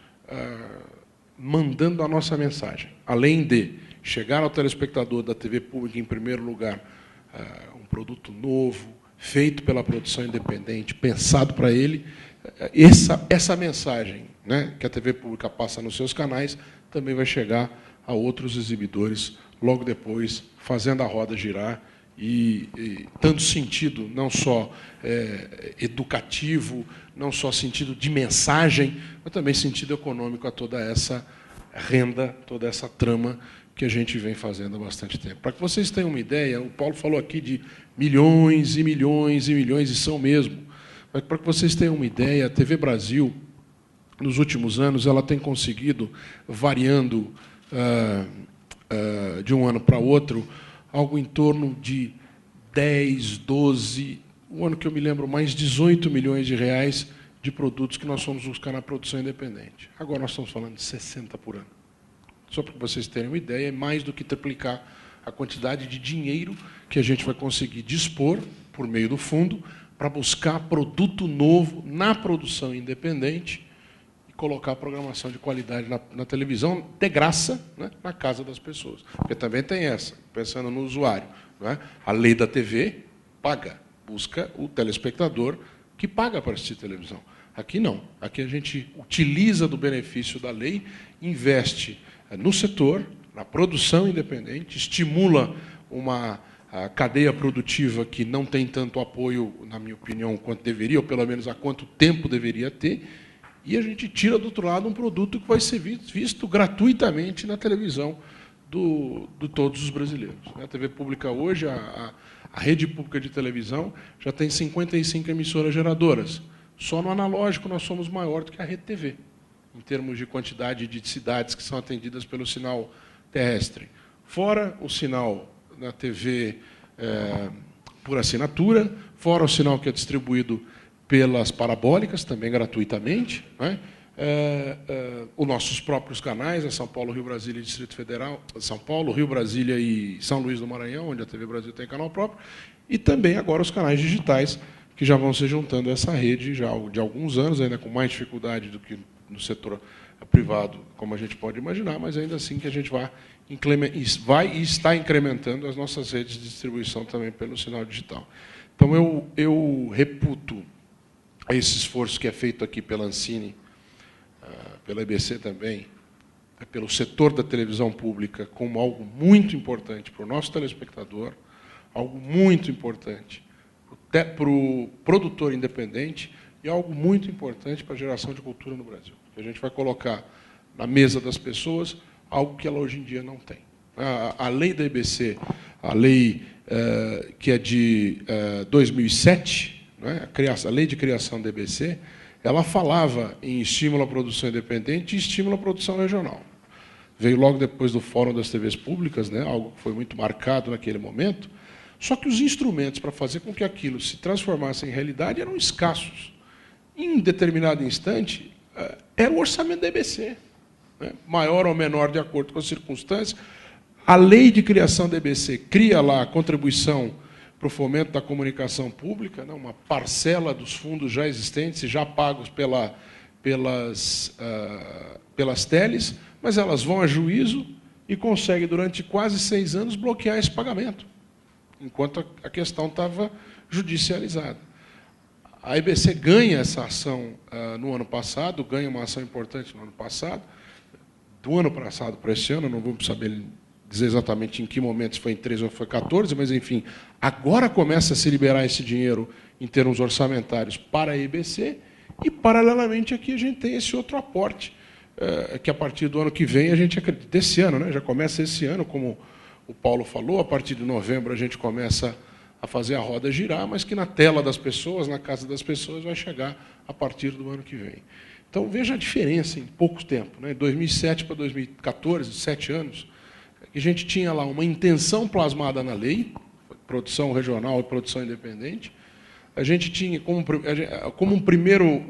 mandando a nossa mensagem. Além de chegar ao telespectador da TV pública, em primeiro lugar, um produto novo, feito pela produção independente, pensado para ele, essa mensagem, né, que a TV pública passa nos seus canais também vai chegar a outros exibidores logo depois, fazendo a roda girar e dando sentido não só educativo, não só sentido de mensagem, mas também sentido econômico a toda essa renda, toda essa trama que a gente vem fazendo há bastante tempo. Para que vocês tenham uma ideia, o Paulo falou aqui de milhões e milhões e milhões, e são mesmo. Mas para que vocês tenham uma ideia, a TV Brasil, nos últimos anos, ela tem conseguido, variando de um ano para outro, algo em torno de 10, 12, o ano que eu me lembro mais, 18 milhões de reais de produtos que nós fomos buscar na produção independente. Agora nós estamos falando de 60 por ano. Só para que vocês tenham uma ideia, é mais do que triplicar a quantidade de dinheiro que a gente vai conseguir dispor, por meio do fundo, para buscar produto novo na produção independente e colocar a programação de qualidade na televisão, de graça, né, na casa das pessoas. Porque também tem essa, pensando no usuário, não é? A lei da TV paga, busca o telespectador que paga para assistir televisão. Aqui não. Aqui a gente utiliza do benefício da lei, investe no setor, na produção independente, estimula uma cadeia produtiva que não tem tanto apoio, na minha opinião, quanto deveria, ou pelo menos há quanto tempo deveria ter, e a gente tira do outro lado um produto que vai ser visto gratuitamente na televisão de todos os brasileiros. A TV pública hoje, a rede pública de televisão, já tem 55 emissoras geradoras. Só no analógico nós somos maior do que a Rede TV, em termos de quantidade de cidades que são atendidas pelo sinal terrestre. Fora o sinal na TV por assinatura, fora o sinal que é distribuído pelas parabólicas, também gratuitamente, né? os nossos próprios canais, a São Paulo, Rio, Brasília e Distrito Federal, São Paulo, Rio, Brasília e São Luís do Maranhão, onde a TV Brasil tem canal próprio, e também agora os canais digitais, que já vão se juntando a essa rede já de alguns anos, ainda com mais dificuldade do que no setor privado, como a gente pode imaginar, mas ainda assim que a gente vai e está incrementando as nossas redes de distribuição também pelo sinal digital. Então, eu reputo esse esforço que é feito aqui pela Ancine, pela EBC também, pelo setor da televisão pública, como algo muito importante para o nosso telespectador, algo muito importante para o produtor independente e algo muito importante para a geração de cultura no Brasil. A gente vai colocar na mesa das pessoas algo que ela hoje em dia não tem. A lei da EBC, a lei que é de 2007, né, a lei de criação da EBC, ela falava em estímulo à produção independente e estímulo à produção regional. Veio logo depois do Fórum das TVs Públicas, né, algo que foi muito marcado naquele momento, só que os instrumentos para fazer com que aquilo se transformasse em realidade eram escassos. Em determinado instante, era o orçamento da EBC, né, maior ou menor de acordo com as circunstâncias. A lei de criação da EBC cria lá a contribuição para o fomento da comunicação pública, né, uma parcela dos fundos já existentes e já pagos pelas teles, mas elas vão a juízo e conseguem, durante quase 6 anos, bloquear esse pagamento, enquanto a questão estava judicializada. A EBC ganha essa ação no ano passado, ganha uma ação importante no ano passado, do ano passado para esse ano, não vou saber dizer exatamente em que momento, se foi em 13 ou foi 14, mas, enfim, agora começa a se liberar esse dinheiro em termos orçamentários para a EBC, e, paralelamente, aqui a gente tem esse outro aporte, que a partir do ano que vem, a gente acredita, desse ano, né, já começa esse ano, como o Paulo falou, a partir de novembro a gente começa a fazer a roda girar, mas que na tela das pessoas, na casa das pessoas, vai chegar a partir do ano que vem. Então, veja a diferença em pouco tempo, né? 2007 para 2014, 7 anos, a gente tinha lá uma intenção plasmada na lei, produção regional e produção independente. A gente tinha como um primeiro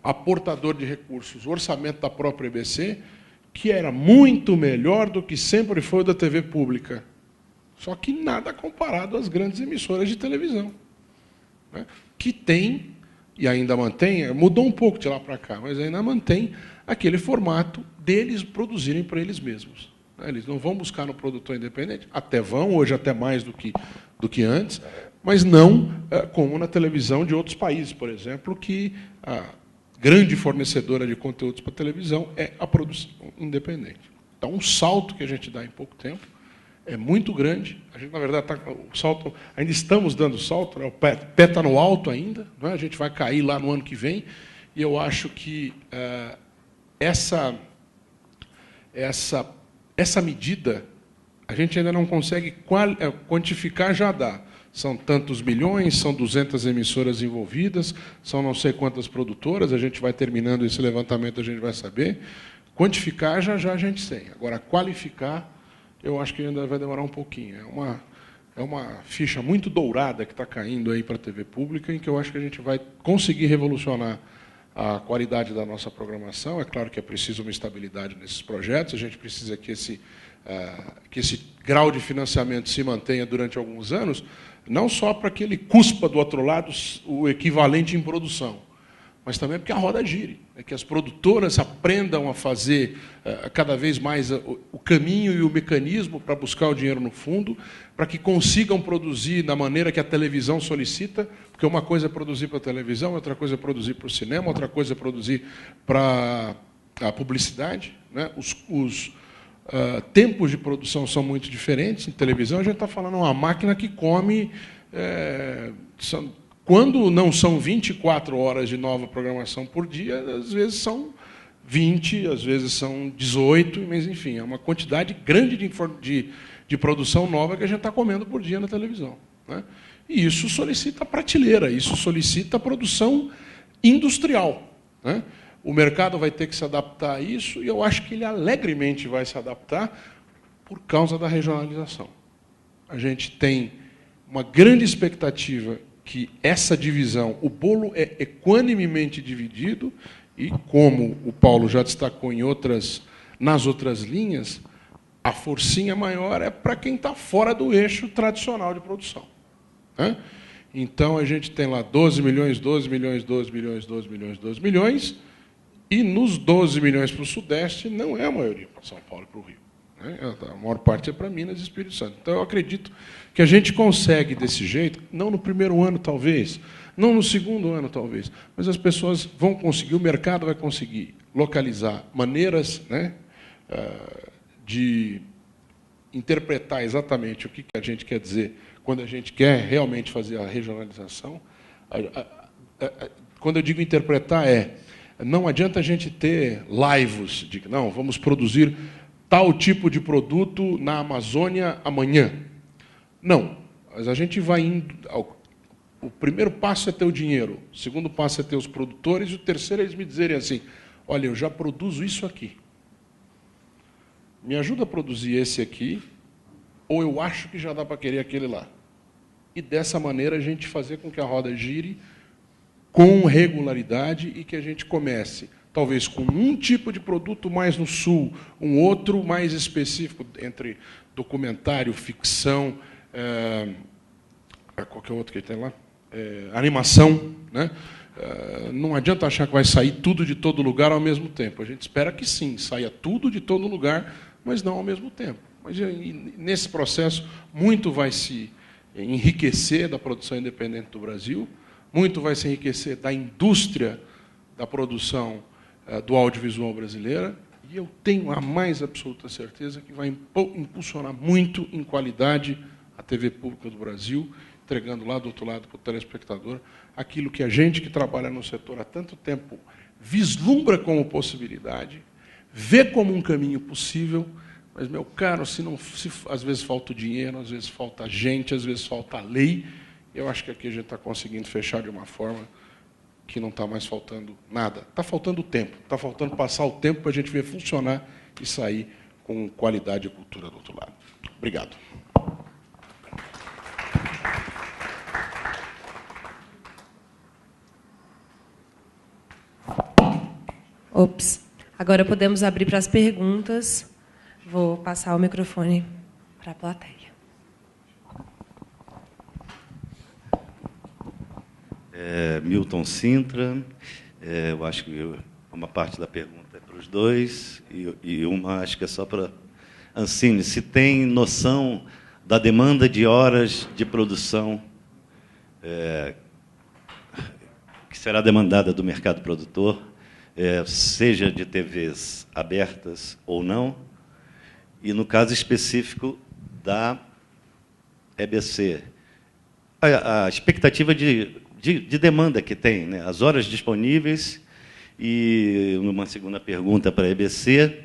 aportador de recursos o orçamento da própria EBC, que era muito melhor do que sempre foi o da TV pública. Só que nada comparado às grandes emissoras de televisão, né, que tem, e ainda mantém, mudou um pouco de lá para cá, mas ainda mantém aquele formato deles produzirem para eles mesmos. Eles não vão buscar no produtor independente, até vão, hoje até mais do que antes, mas não como na televisão de outros países, por exemplo, que a grande fornecedora de conteúdos para televisão é a produção independente. Então, um salto que a gente dá em pouco tempo é muito grande. A gente, na verdade, o salto, ainda estamos dando salto, né? O pé está no alto ainda, não é? A gente vai cair lá no ano que vem, e eu acho que essa medida a gente ainda não consegue quantificar, já dá. São tantos milhões, são 200 emissoras envolvidas, são não sei quantas produtoras, a gente vai terminando esse levantamento, a gente vai saber. Quantificar, já a gente tem. Agora, qualificar, eu acho que ainda vai demorar um pouquinho. É uma ficha muito dourada que está caindo aí para a TV pública, em que eu acho que a gente vai conseguir revolucionar a qualidade da nossa programação. É claro que é preciso uma estabilidade nesses projetos, a gente precisa que esse grau de financiamento se mantenha durante alguns anos, não só para que ele cuspa do outro lado o equivalente em produção, mas também porque a roda gire, que as produtoras aprendam a fazer cada vez mais o caminho e o mecanismo para buscar o dinheiro no fundo, para que consigam produzir da maneira que a televisão solicita, porque uma coisa é produzir para a televisão, outra coisa é produzir para o cinema, outra coisa é produzir para a publicidade, né? Os tempos de produção são muito diferentes. Em televisão, a gente está falando uma máquina que come... Quando não são 24 horas de nova programação por dia, às vezes são 20, às vezes são 18, mas, enfim, é uma quantidade grande de produção nova que a gente está comendo por dia na televisão, né? E isso solicita prateleira, isso solicita produção industrial, né? O mercado vai ter que se adaptar a isso, e eu acho que ele alegremente vai se adaptar por causa da regionalização. A gente tem uma grande expectativa que essa divisão, o bolo é equanimemente dividido e, como o Paulo já destacou nas outras linhas, a forcinha maior é para quem está fora do eixo tradicional de produção. Né? Então, a gente tem lá 12 milhões, 12 milhões, 12 milhões, 12 milhões, 12 milhões, e nos 12 milhões para o Sudeste não é a maioria para São Paulo e para o Rio. Né? A maior parte é para Minas e Espírito Santo. Então, eu acredito que a gente consegue desse jeito, não no primeiro ano, talvez, não no segundo ano, talvez, mas as pessoas vão conseguir, o mercado vai conseguir localizar maneiras, né, de interpretar exatamente o que a gente quer dizer quando a gente quer realmente fazer a regionalização. Quando eu digo interpretar, não adianta a gente ter laivos de que não, vamos produzir tal tipo de produto na Amazônia amanhã. Não, mas a gente vai indo. O primeiro passo é ter o dinheiro, o segundo passo é ter os produtores, e o terceiro é eles me dizerem assim: olha, eu já produzo isso aqui. Me ajuda a produzir esse aqui, ou eu acho que já dá para querer aquele lá. E dessa maneira a gente fazer com que a roda gire com regularidade e que a gente comece, talvez com um tipo de produto mais no sul, um outro mais específico, entre documentário, ficção, qualquer outro que tem lá, animação, né? Não adianta achar que vai sair tudo de todo lugar ao mesmo tempo. A gente espera que sim, saia tudo de todo lugar, mas não ao mesmo tempo. Mas nesse processo, muito vai se enriquecer da produção independente do Brasil, muito vai se enriquecer da indústria da produção do audiovisual brasileira, e eu tenho a mais absoluta certeza que vai impulsionar muito em qualidade a TV pública do Brasil, entregando lá do outro lado para o telespectador aquilo que a gente que trabalha no setor há tanto tempo vislumbra como possibilidade, vê como um caminho possível, mas, meu caro, se às vezes falta o dinheiro, às vezes falta a gente, às vezes falta a lei, eu acho que aqui a gente está conseguindo fechar de uma forma que não está mais faltando nada. Está faltando tempo, está faltando passar o tempo para a gente ver funcionar e sair com qualidade e cultura do outro lado. Obrigado. Ops. Agora podemos abrir para as perguntas. Vou passar o microfone para a plateia. Milton Sintra. Eu acho que uma parte da pergunta é para os dois e uma acho que é só para Ancine. Se tem noção da demanda de horas de produção que será demandada do mercado produtor, seja de TVs abertas ou não, e, no caso específico da EBC, a expectativa de demanda que tem, né? As horas disponíveis, e, numa segunda pergunta para a EBC,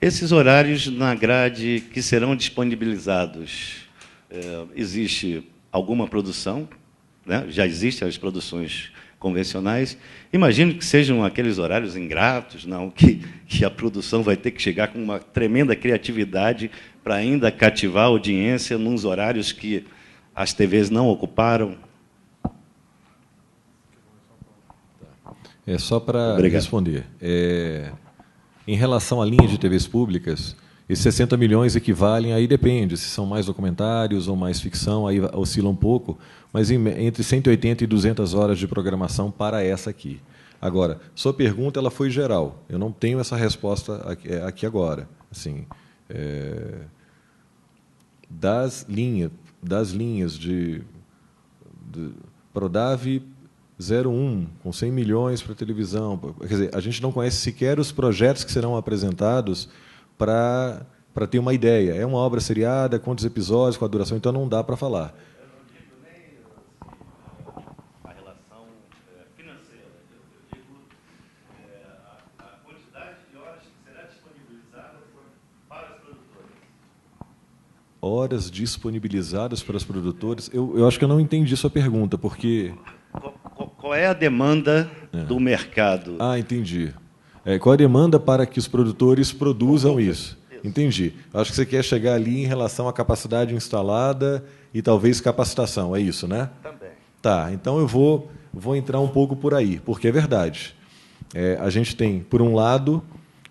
esses horários na grade que serão disponibilizados, existe alguma produção, né? Já existem as produções convencionais. Imagino que sejam aqueles horários ingratos, não, que a produção vai ter que chegar com uma tremenda criatividade para ainda cativar a audiência nos horários que as TVs não ocuparam. Só para responder. Em relação à linha de TVs públicas, esses 60 milhões equivalem, aí depende, se são mais documentários ou mais ficção, aí oscila um pouco, mas entre 180 e 200 horas de programação para essa aqui. Agora, sua pergunta ela foi geral, eu não tenho essa resposta aqui agora. Assim, das linhas de Prodave 01, com 100 milhões para televisão, quer dizer, a gente não conhece sequer os projetos que serão apresentados para ter uma ideia. É uma obra seriada, quantos episódios, qual a duração, então não dá para falar. Eu não digo nem a relação financeira, eu digo a quantidade de horas que será disponibilizada para os produtores. Horas disponibilizadas para os produtores? Eu acho que eu não entendi sua pergunta, porque... Qual é a demanda do mercado? Ah, entendi. Qual a demanda para que os produtores produzam isso? Entendi. Acho que você quer chegar ali em relação à capacidade instalada e talvez capacitação, é isso, né? Também. Tá, então eu vou entrar um pouco por aí, porque é verdade. A gente tem, por um lado,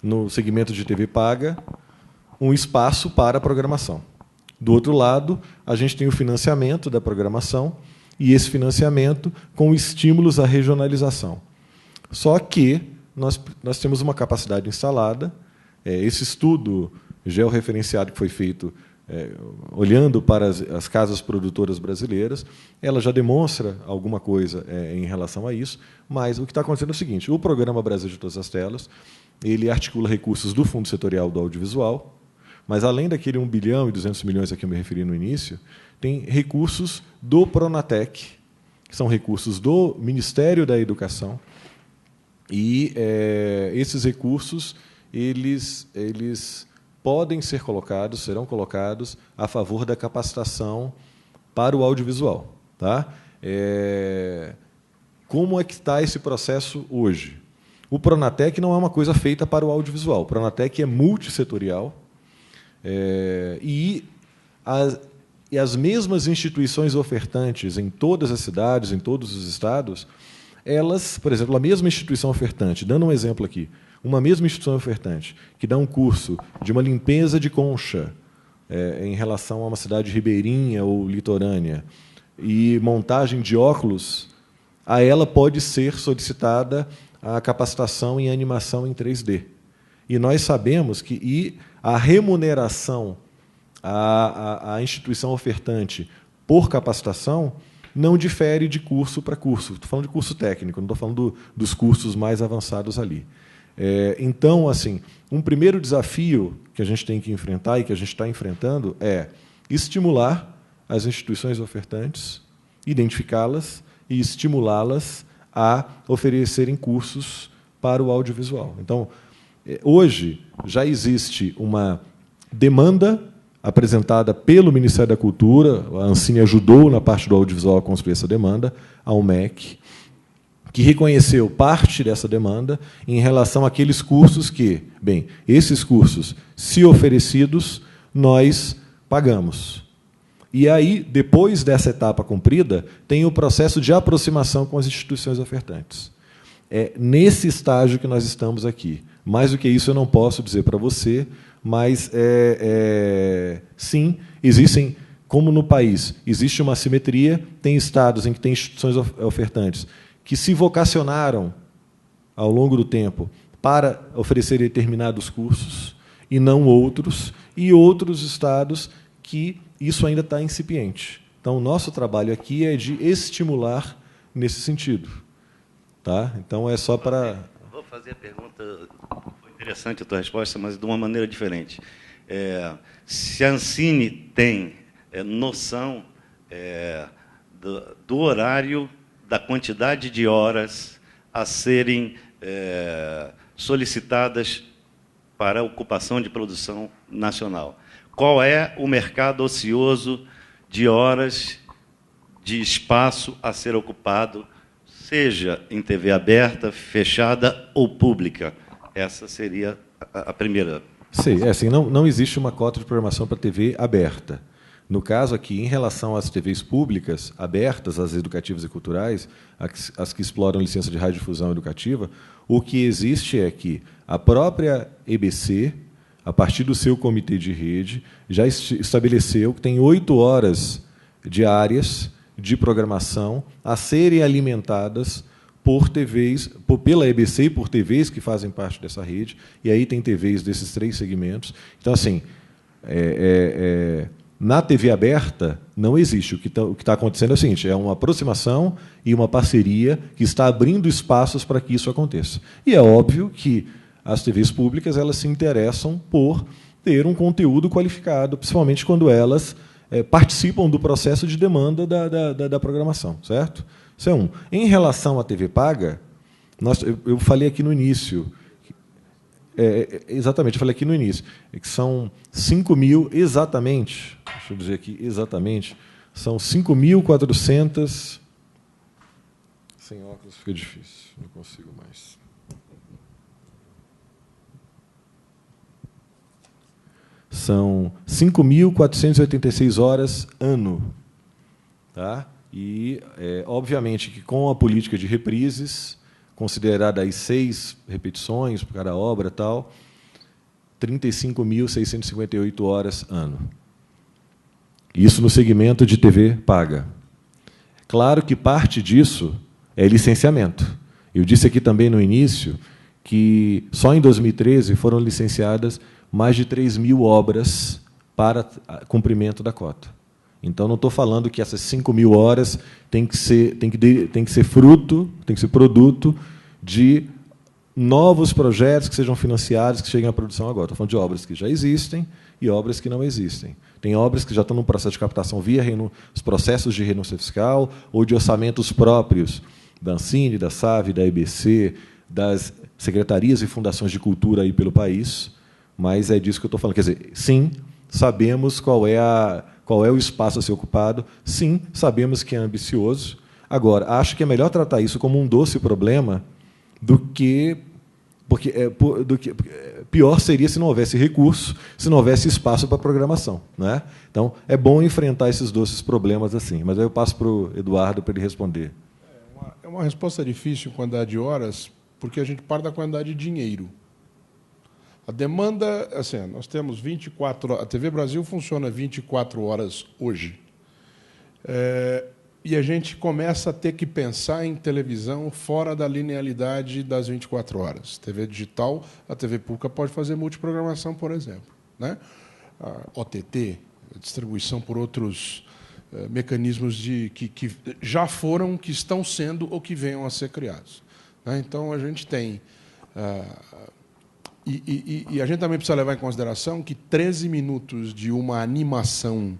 no segmento de TV paga, um espaço para a programação. Do outro lado, a gente tem o financiamento da programação e esse financiamento com estímulos à regionalização. Só que nós temos uma capacidade instalada. Esse estudo georreferenciado que foi feito olhando para as casas produtoras brasileiras, ela já demonstra alguma coisa em relação a isso, mas o que está acontecendo é o seguinte: o Programa Brasil de Todas as Telas, ele articula recursos do Fundo Setorial do Audiovisual, mas, além daquele 1 bilhão e 200 milhões a que eu me referi no início, tem recursos do Pronatec, que são recursos do Ministério da Educação, e esses recursos eles podem ser colocados, serão colocados a favor da capacitação para o audiovisual. Tá? Como é que está esse processo hoje? O Pronatec não é uma coisa feita para o audiovisual. O Pronatec é multissetorial e as mesmas instituições ofertantes em todas as cidades, em todos os estados, elas, por exemplo, a mesma instituição ofertante, dando um exemplo aqui, uma mesma instituição ofertante que dá um curso de uma limpeza de concha em relação a uma cidade ribeirinha ou litorânea e montagem de óculos, a ela pode ser solicitada a capacitação em animação em 3D. E nós sabemos que a remuneração à instituição ofertante por capacitação não difere de curso para curso. Estou falando de curso técnico, não estou falando dos cursos mais avançados ali. Então, assim, um primeiro desafio que a gente tem que enfrentar e que a gente está enfrentando é estimular as instituições ofertantes, identificá-las e estimulá-las a oferecerem cursos para o audiovisual. Então, hoje já existe uma demanda apresentada pelo Ministério da Cultura, a Ancine ajudou na parte do audiovisual a construir essa demanda, a UMEC, que reconheceu parte dessa demanda em relação àqueles cursos que, bem, esses cursos, se oferecidos, nós pagamos. E aí, depois dessa etapa cumprida, tem o processo de aproximação com as instituições ofertantes. É nesse estágio que nós estamos aqui. Mais do que isso eu não posso dizer para você, mas, sim, existem, como no país, existe uma assimetria, tem estados em que tem instituições ofertantes que se vocacionaram, ao longo do tempo, para oferecer determinados cursos, e não outros, e outros estados que isso ainda está incipiente. Então, o nosso trabalho aqui é de estimular nesse sentido. Tá? Então, é só para... Vou fazer a pergunta, foi interessante a tua resposta, mas de uma maneira diferente. Se a Ancine tem noção do horário, da quantidade de horas a serem solicitadas para a ocupação de produção nacional. Qual é o mercado ocioso de horas, de espaço a ser ocupado, seja em TV aberta, fechada ou pública? Essa seria a primeira. Sim, assim, não existe uma cota de programação para TV aberta. No caso aqui, em relação às TVs públicas abertas, as educativas e culturais, as que exploram licença de radiodifusão educativa, o que existe é que a própria EBC, a partir do seu comitê de rede, já estabeleceu que tem 8 horas diárias de programação a serem alimentadas por TVs, pela EBC e por TVs que fazem parte dessa rede, e aí tem TVs desses 3 segmentos. Então, assim, na TV aberta não existe. O que está acontecendo é o seguinte: é uma aproximação e uma parceria que está abrindo espaços para que isso aconteça. E é óbvio que as TVs públicas elas se interessam por ter um conteúdo qualificado, principalmente quando elas participam do processo de demanda da programação, certo? Isso é um. Em relação à TV paga, eu falei aqui no início, exatamente, eu falei aqui no início, que são 5.000 exatamente, deixa eu dizer aqui exatamente, são 5.400... Sem óculos fica difícil, não consigo mais. são 5.486 horas ano. Tá? E, obviamente, que com a política de reprises, considerada as 6 repetições por cada obra, tal, 35.658 horas ano. Isso no segmento de TV paga. Claro que parte disso é licenciamento. Eu disse aqui também no início que só em 2013 foram licenciadas mais de 3.000 obras para cumprimento da cota. Então, não estou falando que essas 5.000 horas tem que ser fruto, tem que ser produto de novos projetos que sejam financiados, que cheguem à produção agora. Estou falando de obras que já existem e obras que não existem. Tem obras que já estão no processo de captação via os processos de renúncia fiscal ou de orçamentos próprios da Ancine, da SAV, da EBC, das secretarias e fundações de cultura aí pelo país, mas é disso que eu estou falando. Quer dizer, sim, sabemos qual é o espaço a ser ocupado, sim, sabemos que é ambicioso. Agora, acho que é melhor tratar isso como um doce problema do que pior seria se não houvesse recurso, se não houvesse espaço para programação, né? Então, é bom enfrentar esses doces problemas assim. Mas aí eu passo para o Eduardo para ele responder. É uma resposta difícil em quantidade de horas, porque a gente parte da quantidade de dinheiro. A demanda, assim, nós temos 24 horas. A TV Brasil funciona 24 horas hoje. E a gente começa a ter que pensar em televisão fora da linealidade das 24 horas. TV digital, a TV pública pode fazer multiprogramação, por exemplo, né? A OTT, a distribuição por outros mecanismos que já foram, que estão sendo ou que venham a ser criados, né? Então, a gente tem... E a gente também precisa levar em consideração que 13 minutos de uma animação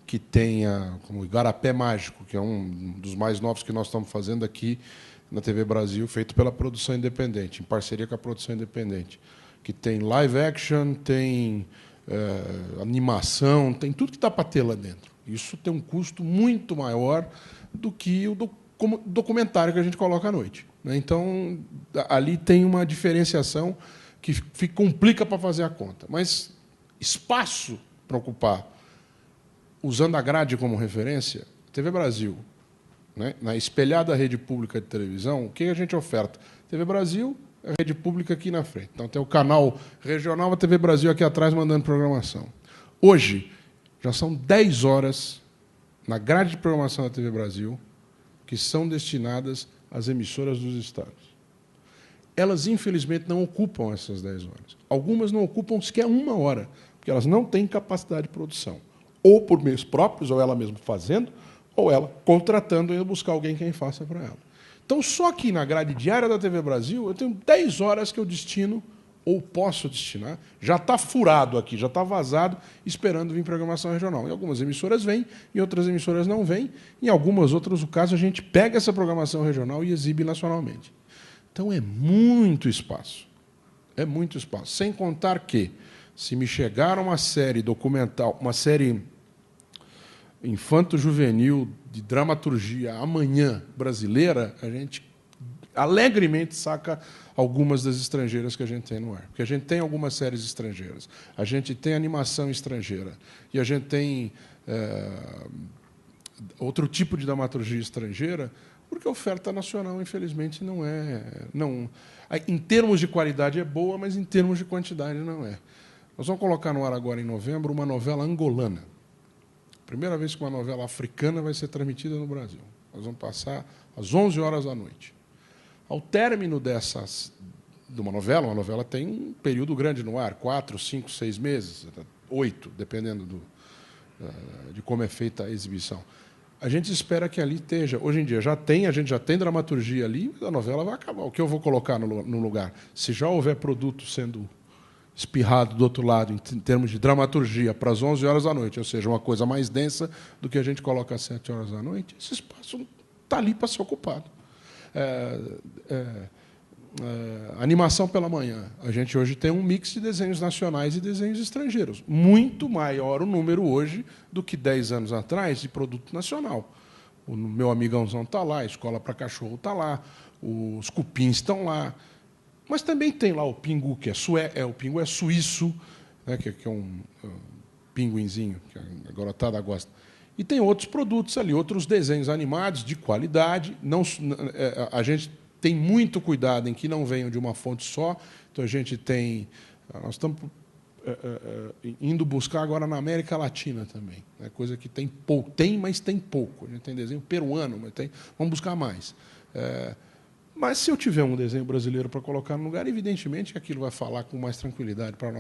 que tenha, como o Igarapé Mágico, que é um dos mais novos que nós estamos fazendo aqui na TV Brasil, feito pela produção independente, em parceria com a produção independente, que tem live action, tem animação, tem tudo que está para ter lá dentro. Isso tem um custo muito maior do que o documentário que a gente coloca à noite, né? Então, ali tem uma diferenciação que complica para fazer a conta. Mas espaço para ocupar, usando a grade como referência, TV Brasil, né, na espelhada rede pública de televisão, o que a gente oferta? TV Brasil, a rede pública aqui na frente. Então, tem o canal regional, a TV Brasil aqui atrás, mandando programação. Hoje, já são 10 horas na grade de programação da TV Brasil que são destinadas às emissoras dos estados. Elas, infelizmente, não ocupam essas 10 horas. Algumas não ocupam sequer 1 hora, porque elas não têm capacidade de produção. Ou por meios próprios, ou ela mesma fazendo, ou ela contratando e indo buscar alguém quem faça para ela. Então, só aqui na grade diária da TV Brasil, eu tenho 10 horas que eu destino, ou posso destinar, já está furado aqui, já está vazado, esperando vir programação regional. Em algumas emissoras vem, em outras emissoras não vem, em algumas outras, no caso, a gente pega essa programação regional e exibe nacionalmente. Então, é muito espaço. É muito espaço. Sem contar que, se me chegar uma série documental, uma série infanto-juvenil de dramaturgia amanhã brasileira, a gente alegremente saca algumas das estrangeiras que a gente tem no ar. Porque a gente tem algumas séries estrangeiras, a gente tem animação estrangeira, e a gente tem outro tipo de dramaturgia estrangeira, porque a oferta nacional, infelizmente, não é... Em termos de qualidade é boa, mas em termos de quantidade não é. Nós vamos colocar no ar agora, em novembro, uma novela angolana. Primeira vez que uma novela africana vai ser transmitida no Brasil. Nós vamos passar às 11 horas da noite. Ao término de uma novela tem um período grande no ar, 4, 5, 6 meses, 8, dependendo de como é feita a exibição. A gente espera que ali esteja. Hoje em dia a gente já tem dramaturgia ali, mas a novela vai acabar. O que eu vou colocar no lugar? Se já houver produto sendo espirrado do outro lado, em termos de dramaturgia, para as 11 horas da noite, ou seja, uma coisa mais densa do que a gente coloca às 7 horas da noite, esse espaço está ali para ser ocupado. Animação pela manhã. A gente hoje tem um mix de desenhos nacionais e desenhos estrangeiros. Muito maior o número hoje do que 10 anos atrás de produto nacional. O Meu Amigãozão está lá, a Escola para Cachorro está lá, os Cupins estão lá. Mas também tem lá o Pingu, que o Pingu é suíço, né, que é pinguinzinho, que a garotada gosta. E tem outros produtos ali, outros desenhos animados de qualidade. A gente tem muito cuidado em que não venham de uma fonte só. Então, nós estamos indo buscar agora na América Latina também. É coisa que tem pouco. Mas tem pouco. A gente tem desenho peruano, mas vamos buscar mais. Mas, se eu tiver um desenho brasileiro para colocar no lugar, evidentemente que aquilo vai falar com mais tranquilidade para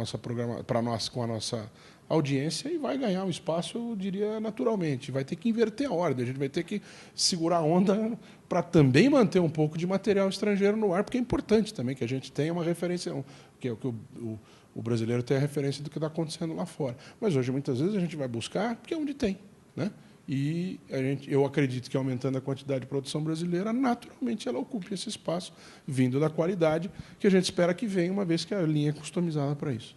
com a nossa audiência e vai ganhar um espaço, eu diria, naturalmente. Vai ter que inverter a ordem, a gente vai ter que segurar a onda para também manter um pouco de material estrangeiro no ar, porque é importante também que a gente tenha uma referência, que o brasileiro tenha a referência do que está acontecendo lá fora. Mas hoje, muitas vezes, a gente vai buscar porque é onde tem, né? E eu acredito que, aumentando a quantidade de produção brasileira, naturalmente ela ocupe esse espaço, vindo da qualidade, que a gente espera que venha, uma vez que a linha é customizada para isso.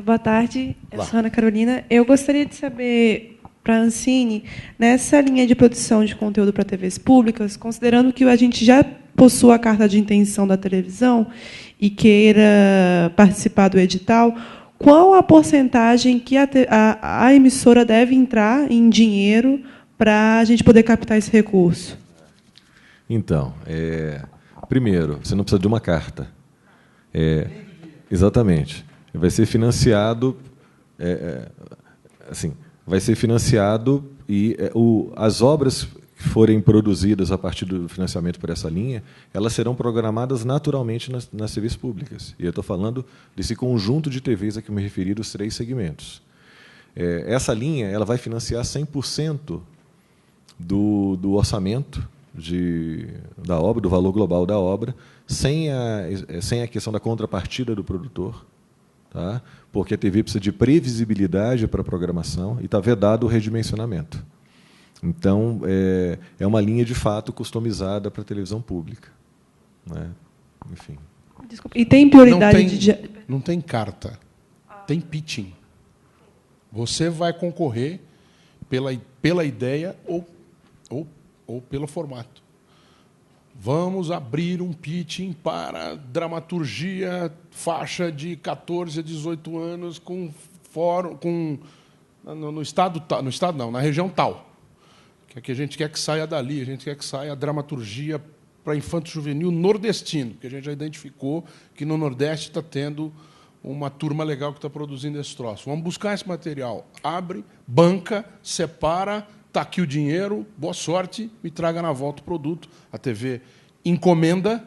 Boa tarde, eu sou Ana Carolina. Eu gostaria de saber, para a Ancine, nessa linha de produção de conteúdo para TVs públicas, considerando que a gente já possua a carta de intenção da televisão e queira participar do edital, qual a porcentagem que a emissora deve entrar em dinheiro para a gente poder captar esse recurso? Então, primeiro, você não precisa de uma carta. Exatamente. Vai ser financiado, vai ser financiado e as obras que forem produzidas a partir do financiamento por essa linha, elas serão programadas naturalmente nas TVs públicas. E eu estou falando desse conjunto de TVs a que me referi, dos 3 segmentos. Essa linha ela vai financiar 100% do orçamento da obra, do valor global da obra, sem a questão da contrapartida do produtor. Tá? Porque a TV precisa de previsibilidade para a programação e está vedado o redimensionamento. Então, é uma linha, de fato, customizada para a televisão pública. Né? Enfim. Desculpa. E tem prioridade não tem carta, tem pitching. Você vai concorrer pela ideia ou pelo formato. Vamos abrir um pitching para dramaturgia faixa de 14 a 18 anos no estado não, na região tal. Que a gente quer que saia dali, a gente quer que saia a dramaturgia para infanto-juvenil nordestino, que a gente já identificou que no Nordeste está tendo uma turma legal que está produzindo esse troço. Vamos buscar esse material. Abre, banca, separa. Está aqui o dinheiro, boa sorte, me traga na volta o produto. A TV encomenda,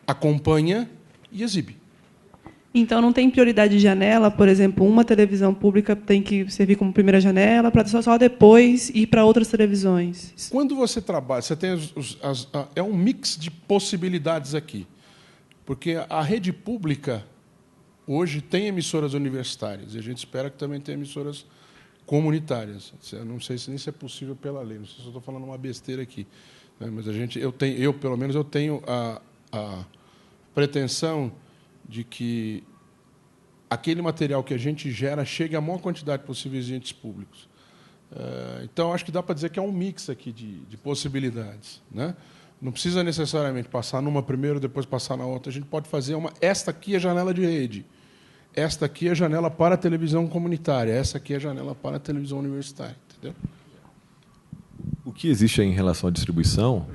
acompanha e exibe. Então, não tem prioridade de janela? Por exemplo, uma televisão pública tem que servir como primeira janela para só depois ir para outras televisões? Quando você trabalha, você tem é um mix de possibilidades aqui. Porque a rede pública, hoje, tem emissoras universitárias, e a gente espera que também tenha emissoras comunitárias. Eu não sei se nem isso é possível pela lei, não sei se eu estou falando uma besteira aqui, né? Mas pelo menos eu tenho a pretensão de que aquele material que a gente gera chegue à maior quantidade possível de entes públicos. Então, acho que dá para dizer que é um mix aqui de possibilidades, né? Não precisa necessariamente passar numa primeiro, depois passar na outra. A gente pode fazer esta aqui é a janela de rede. Esta aqui é a janela para a televisão comunitária, essa aqui é a janela para a televisão universitária. Entendeu? O que existe em relação à distribuição,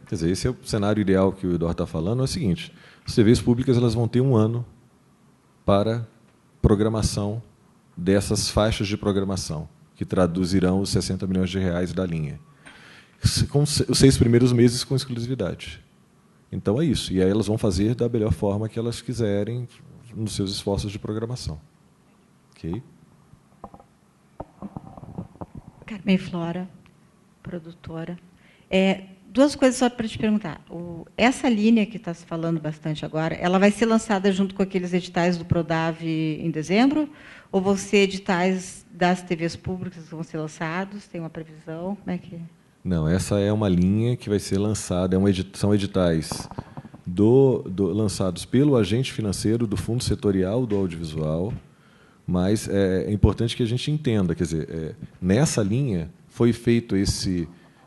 quer dizer, esse é o cenário ideal que o Eduardo está falando, é o seguinte: as TVs públicas elas vão ter 1 ano para programação dessas faixas de programação, que traduzirão os 60 milhões de reais da linha. Com os 6 primeiros meses com exclusividade. Então, é isso. E aí elas vão fazer da melhor forma que elas quiserem, nos seus esforços de programação. Ok? Carmen Flora, produtora. 2 coisas só para te perguntar. Essa linha que está se falando bastante agora, ela vai ser lançada junto com aqueles editais do Prodав em dezembro? Ou vão ser editais das TVs públicas que vão ser lançados? Tem uma previsão? Como é que... Não, essa é uma linha que vai ser lançada, são editais lançados pelo agente financeiro do Fundo Setorial do Audiovisual, mas é importante que a gente entenda, quer dizer, nessa linha foi feito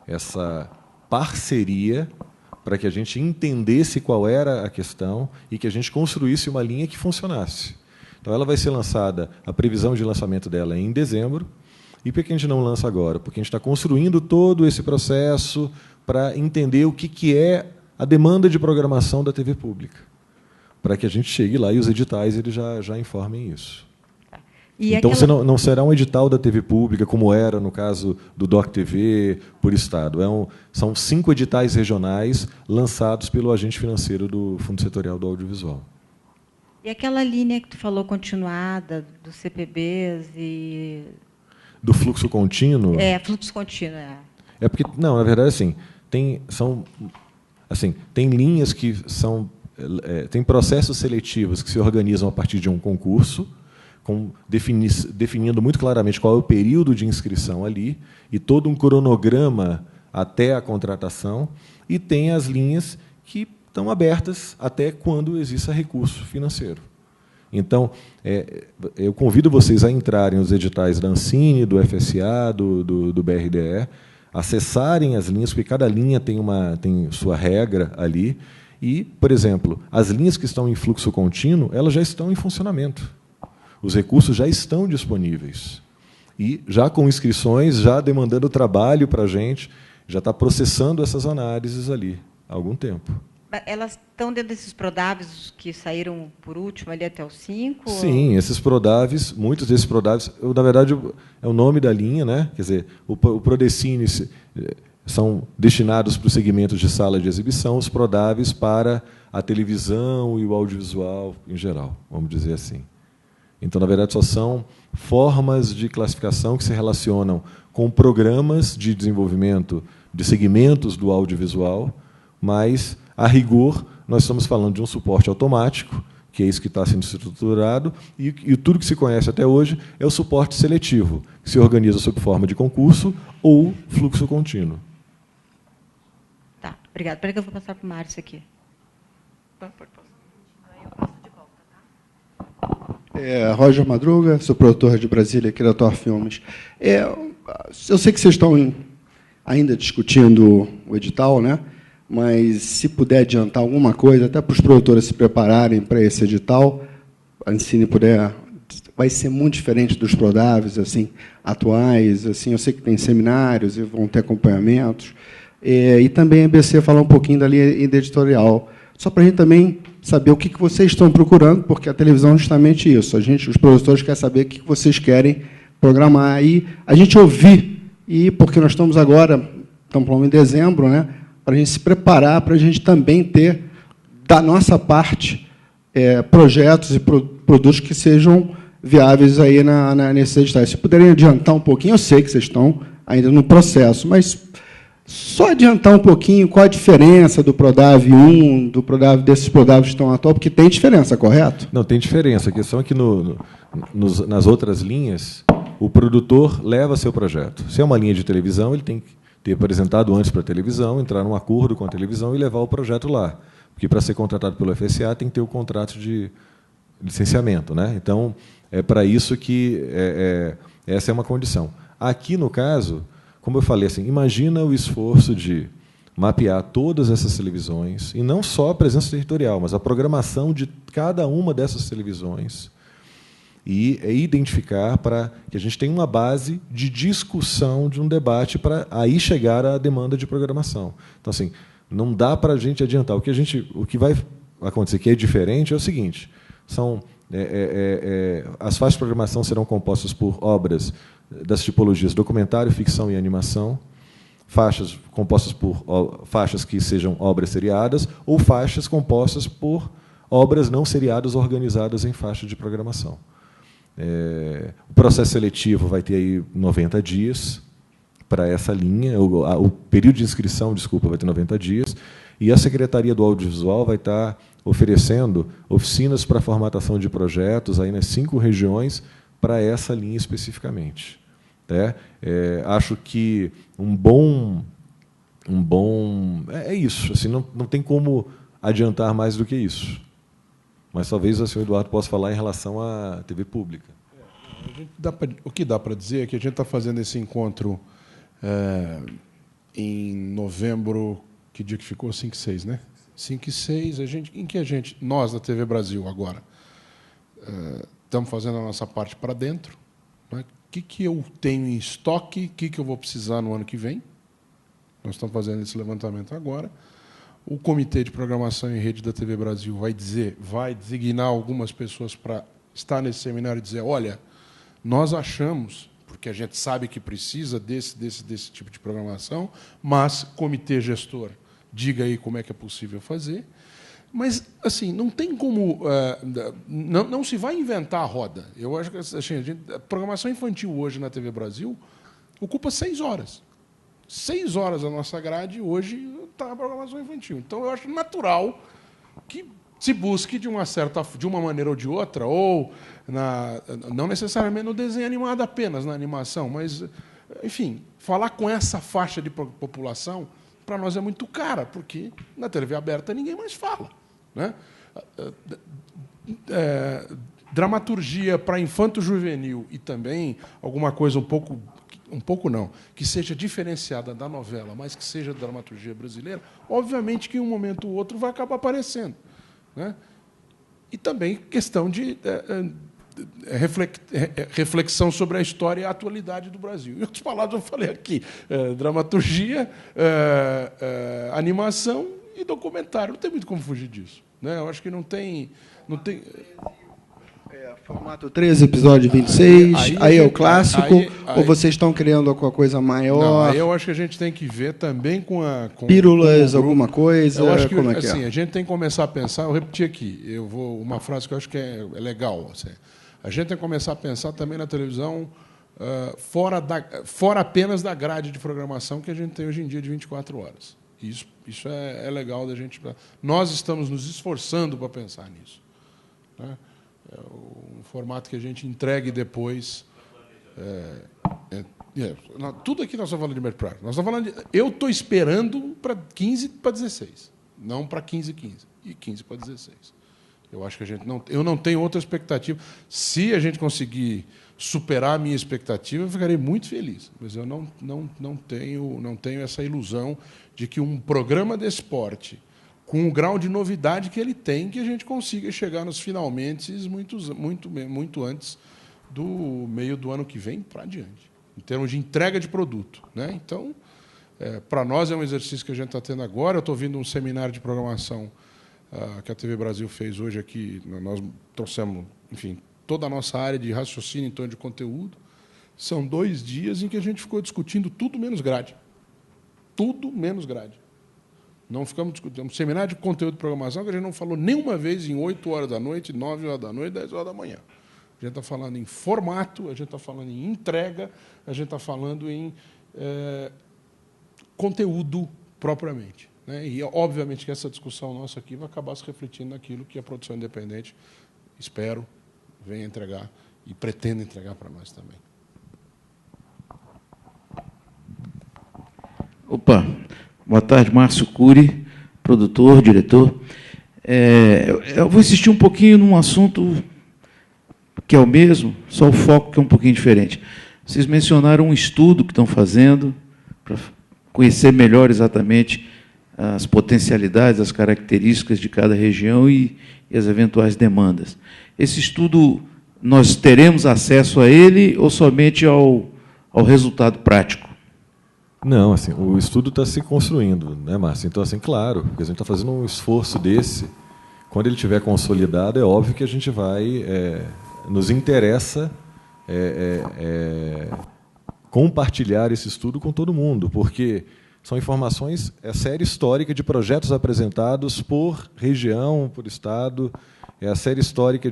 essa parceria para que a gente entendesse qual era a questão e que a gente construísse uma linha que funcionasse. Então, ela vai ser lançada, a previsão de lançamento dela é em dezembro. E por que a gente não lança agora? Porque a gente está construindo todo esse processo para entender o que é a demanda de programação da TV pública, para que a gente chegue lá e os editais eles já informem isso. E então, não será um edital da TV pública, como era no caso do DOC TV, por Estado. São 5 editais regionais lançados pelo agente financeiro do Fundo Setorial do Audiovisual. E aquela linha que tu falou, continuada, dos CPBs e... Do fluxo contínuo? Fluxo contínuo. É porque, não, na verdade, assim, tem linhas que são... tem processos seletivos que se organizam a partir de um concurso, definindo muito claramente qual é o período de inscrição ali, e todo um cronograma até a contratação, e tem as linhas que estão abertas até quando exista recurso financeiro. Então, eu convido vocês a entrarem nos editais da Ancine, do FSA, do BRDE, acessarem as linhas, porque cada linha tem sua regra ali, e, por exemplo, as linhas que estão em fluxo contínuo, elas já estão em funcionamento. Os recursos já estão disponíveis. E já com inscrições, já demandando trabalho para a gente, já está processando essas análises ali há algum tempo. Elas estão dentro desses Prodaves que saíram por último, ali até os 5? Sim, esses Prodaves, muitos desses Prodaves, na verdade, é o nome da linha, né? Quer dizer, o Prodecine são destinados para os segmentos de sala de exibição, os Prodaves para a televisão e o audiovisual em geral, vamos dizer assim. Então, na verdade, só são formas de classificação que se relacionam com programas de desenvolvimento de segmentos do audiovisual, mas, a rigor, nós estamos falando de um suporte automático, que é isso que está sendo estruturado, e tudo que se conhece até hoje é o suporte seletivo, que se organiza sob forma de concurso ou fluxo contínuo. Tá, obrigada. Espera que eu vou passar para o Márcio aqui. Pode passar. Roger Madruga, sou produtor de Brasília, aqui da Thor Filmes. Eu sei que vocês estão ainda discutindo o edital, né? Mas, se puder adiantar alguma coisa, até para os produtores se prepararem para esse edital, a Ancine puder, vai ser muito diferente dos Prodaves assim, atuais. Assim, eu sei que tem seminários e vão ter acompanhamentos. E também a EBC falar um pouquinho da linha editorial, só para a gente também saber o que vocês estão procurando, porque a televisão é justamente isso. Os produtores querem saber o que vocês querem programar. E a gente ouvir, porque nós estamos falando em dezembro, né, para a gente se preparar, para a gente também ter, da nossa parte, projetos e produtos que sejam viáveis aí nesses editais. Se puderem adiantar um pouquinho, eu sei que vocês estão ainda no processo, mas só adiantar um pouquinho qual a diferença do Prodave 1, desses Prodaves que estão atual, porque tem diferença, correto? Não, tem diferença. A questão é que nas outras linhas, o produtor leva seu projeto. Se é uma linha de televisão, ele tem que ter apresentado antes para a televisão, entrar num acordo com a televisão e levar o projeto lá. Porque, para ser contratado pelo FSA, tem que ter o contrato de licenciamento, né? Então, é para isso que essa é uma condição. Aqui, no caso, como eu falei, assim, imagina o esforço de mapear todas essas televisões, e não só a presença territorial, mas a programação de cada uma dessas televisões, e identificar para que a gente tenha uma base de discussão, de um debate, para aí chegar à demanda de programação. Então, assim, não dá para a gente adiantar. O que vai acontecer que é diferente é o seguinte: as faixas de programação serão compostas por obras das tipologias documentário, ficção e animação, faixas compostas por faixas que sejam obras seriadas, ou faixas compostas por obras não seriadas organizadas em faixas de programação. O processo seletivo vai ter aí 90 dias para essa linha, o período de inscrição, vai ter 90 dias, e a Secretaria do Audiovisual vai estar oferecendo oficinas para formatação de projetos aí nas 5 regiões para essa linha especificamente. Acho que é isso. Assim, não tem como adiantar mais do que isso. Mas talvez o senhor Eduardo possa falar em relação à TV pública. O que dá para dizer é que a gente está fazendo esse encontro em novembro, que dia que ficou? 5 e 6, né? 5 e 6, nós da TV Brasil agora, estamos fazendo a nossa parte para dentro. Né? O que eu tenho em estoque, o que eu vou precisar no ano que vem. Nós estamos fazendo esse levantamento agora. O Comitê de Programação em Rede da TV Brasil vai designar algumas pessoas para estar nesse seminário e dizer, olha, nós achamos, porque a gente sabe que precisa desse tipo de programação, mas comitê gestor, diga aí como é que é possível fazer. Mas, assim, não tem como... não se vai inventar a roda. Eu acho que a programação infantil hoje na TV Brasil ocupa 6 horas. 6 horas a nossa grade hoje está a programação infantil. Então, eu acho natural que se busque de uma maneira ou de outra, ou não necessariamente no desenho animado apenas, na animação, mas, enfim, falar com essa faixa de população, para nós é muito cara, porque na TV aberta ninguém mais fala. Né? Dramaturgia para infanto-juvenil e também alguma coisa um pouco não, que seja diferenciada da novela, mas que seja dramaturgia brasileira, obviamente que em um momento ou outro vai acabar aparecendo. Né? E também questão de reflexão sobre a história e a atualidade do Brasil. Em outras palavras, eu falei aqui, dramaturgia, animação e documentário. Não tem muito como fugir disso. Né? Eu acho que não tem... Formato 13, episódio 26, aí é o clássico, ou vocês estão criando alguma coisa maior? Não, aí eu acho que a gente tem que ver também com pílulas, alguma coisa, eu acho que, como é assim, que é? A gente tem que começar a pensar, eu repeti aqui, uma frase que eu acho que é legal. Assim, a gente tem que começar a pensar também na televisão fora apenas da grade de programação que a gente tem hoje em dia de 24 horas. Isso é legal da gente... Nós estamos nos esforçando para pensar nisso. Né? Um formato que a gente entregue depois. Tudo aqui nós estamos falando de médio prazo. Nós estamos falando eu estou esperando para 15 para 16, não para 15 e 15 para 16. Eu acho que eu não tenho outra expectativa. Se a gente conseguir superar a minha expectativa, eu ficarei muito feliz. Mas eu não tenho essa ilusão de que um programa de esporte, com o grau de novidade que ele tem, que a gente consiga chegar nos finalmente muito antes do meio do ano que vem para adiante, em termos de entrega de produto. Né? Então, para nós é um exercício que a gente está tendo agora. Eu estou vindo um seminário de programação que a TV Brasil fez hoje aqui. Nós trouxemos, enfim, toda a nossa área de raciocínio em torno de conteúdo. São 2 dias em que a gente ficou discutindo tudo menos grade. Tudo menos grade. Não ficamos discutindo. Um seminário de conteúdo de programação que a gente não falou nenhuma vez em 8 horas da noite, 9 horas da noite, 10 horas da manhã. A gente está falando em formato, a gente está falando em entrega, a gente está falando em conteúdo propriamente. Né? E, obviamente, que essa discussão nossa aqui vai acabar se refletindo naquilo que a produção independente, espero, venha entregar e pretenda entregar para nós também. Opa! Boa tarde, Márcio Cury, produtor, diretor. Eu vou insistir um pouquinho num assunto que é o mesmo, só o foco que é um pouquinho diferente. Vocês mencionaram um estudo que estão fazendo para conhecer melhor exatamente as potencialidades, as características de cada região e as eventuais demandas. Esse estudo, nós teremos acesso a ele ou somente ao resultado prático? Não, assim, o estudo está se construindo, né, Márcio? Então, assim, claro, porque a gente está fazendo um esforço desse. Quando ele estiver consolidado, é óbvio que a gente vai... nos interessa compartilhar esse estudo com todo mundo, porque são informações, série histórica de projetos apresentados por região, por estado, a série histórica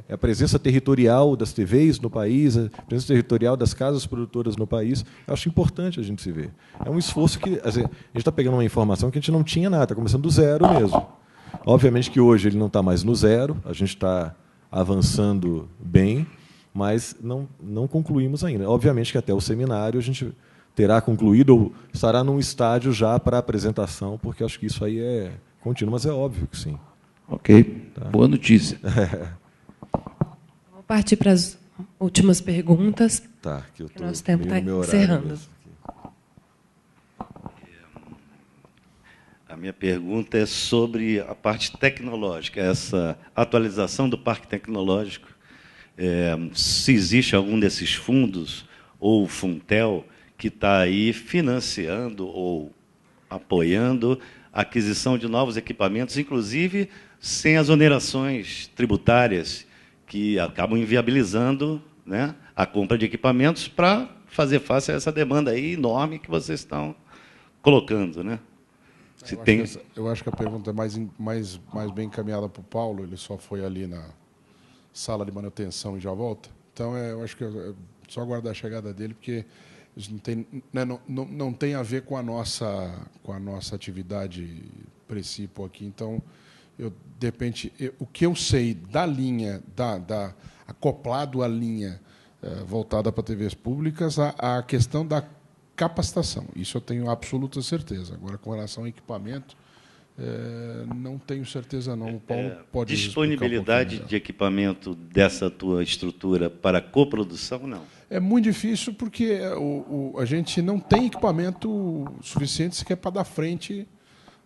a presença territorial das TVs no país, a presença territorial das casas produtoras no país. Eu acho importante a gente se ver. É um esforço que... a gente está pegando uma informação que a gente não tinha nada, está começando do zero mesmo. Obviamente que hoje ele não está mais no zero, a gente está avançando bem, mas não concluímos ainda. Obviamente que até o seminário a gente terá concluído ou estará num estágio já para apresentação, porque acho que isso aí é contínuo, mas é óbvio que sim. Ok, tá. Boa notícia. Vou partir para últimas perguntas. Tá, que o nosso tempo está encerrando. A minha pergunta é sobre a parte tecnológica, essa atualização do parque tecnológico. Se existe algum desses fundos, ou o Funtel, que está aí financiando ou apoiando a aquisição de novos equipamentos, inclusive sem as onerações tributárias, que acabam inviabilizando, né, a compra de equipamentos para fazer face a essa demanda aí enorme que vocês estão colocando, né? Eu acho que a pergunta é mais bem encaminhada para o Paulo, ele só foi ali na sala de manutenção e já volta. Então, eu acho que é só aguardar a chegada dele, porque isso não tem a ver com a nossa atividade principal aqui. Então, de repente, o que eu sei da linha, acoplado à linha voltada para TVs públicas, a questão da capacitação. Isso eu tenho absoluta certeza. Agora, com relação ao equipamento, não tenho certeza não. O Paulo pode disponibilidade de equipamento dessa tua estrutura para coprodução, não? É muito difícil porque a gente não tem equipamento suficiente sequer para dar frente,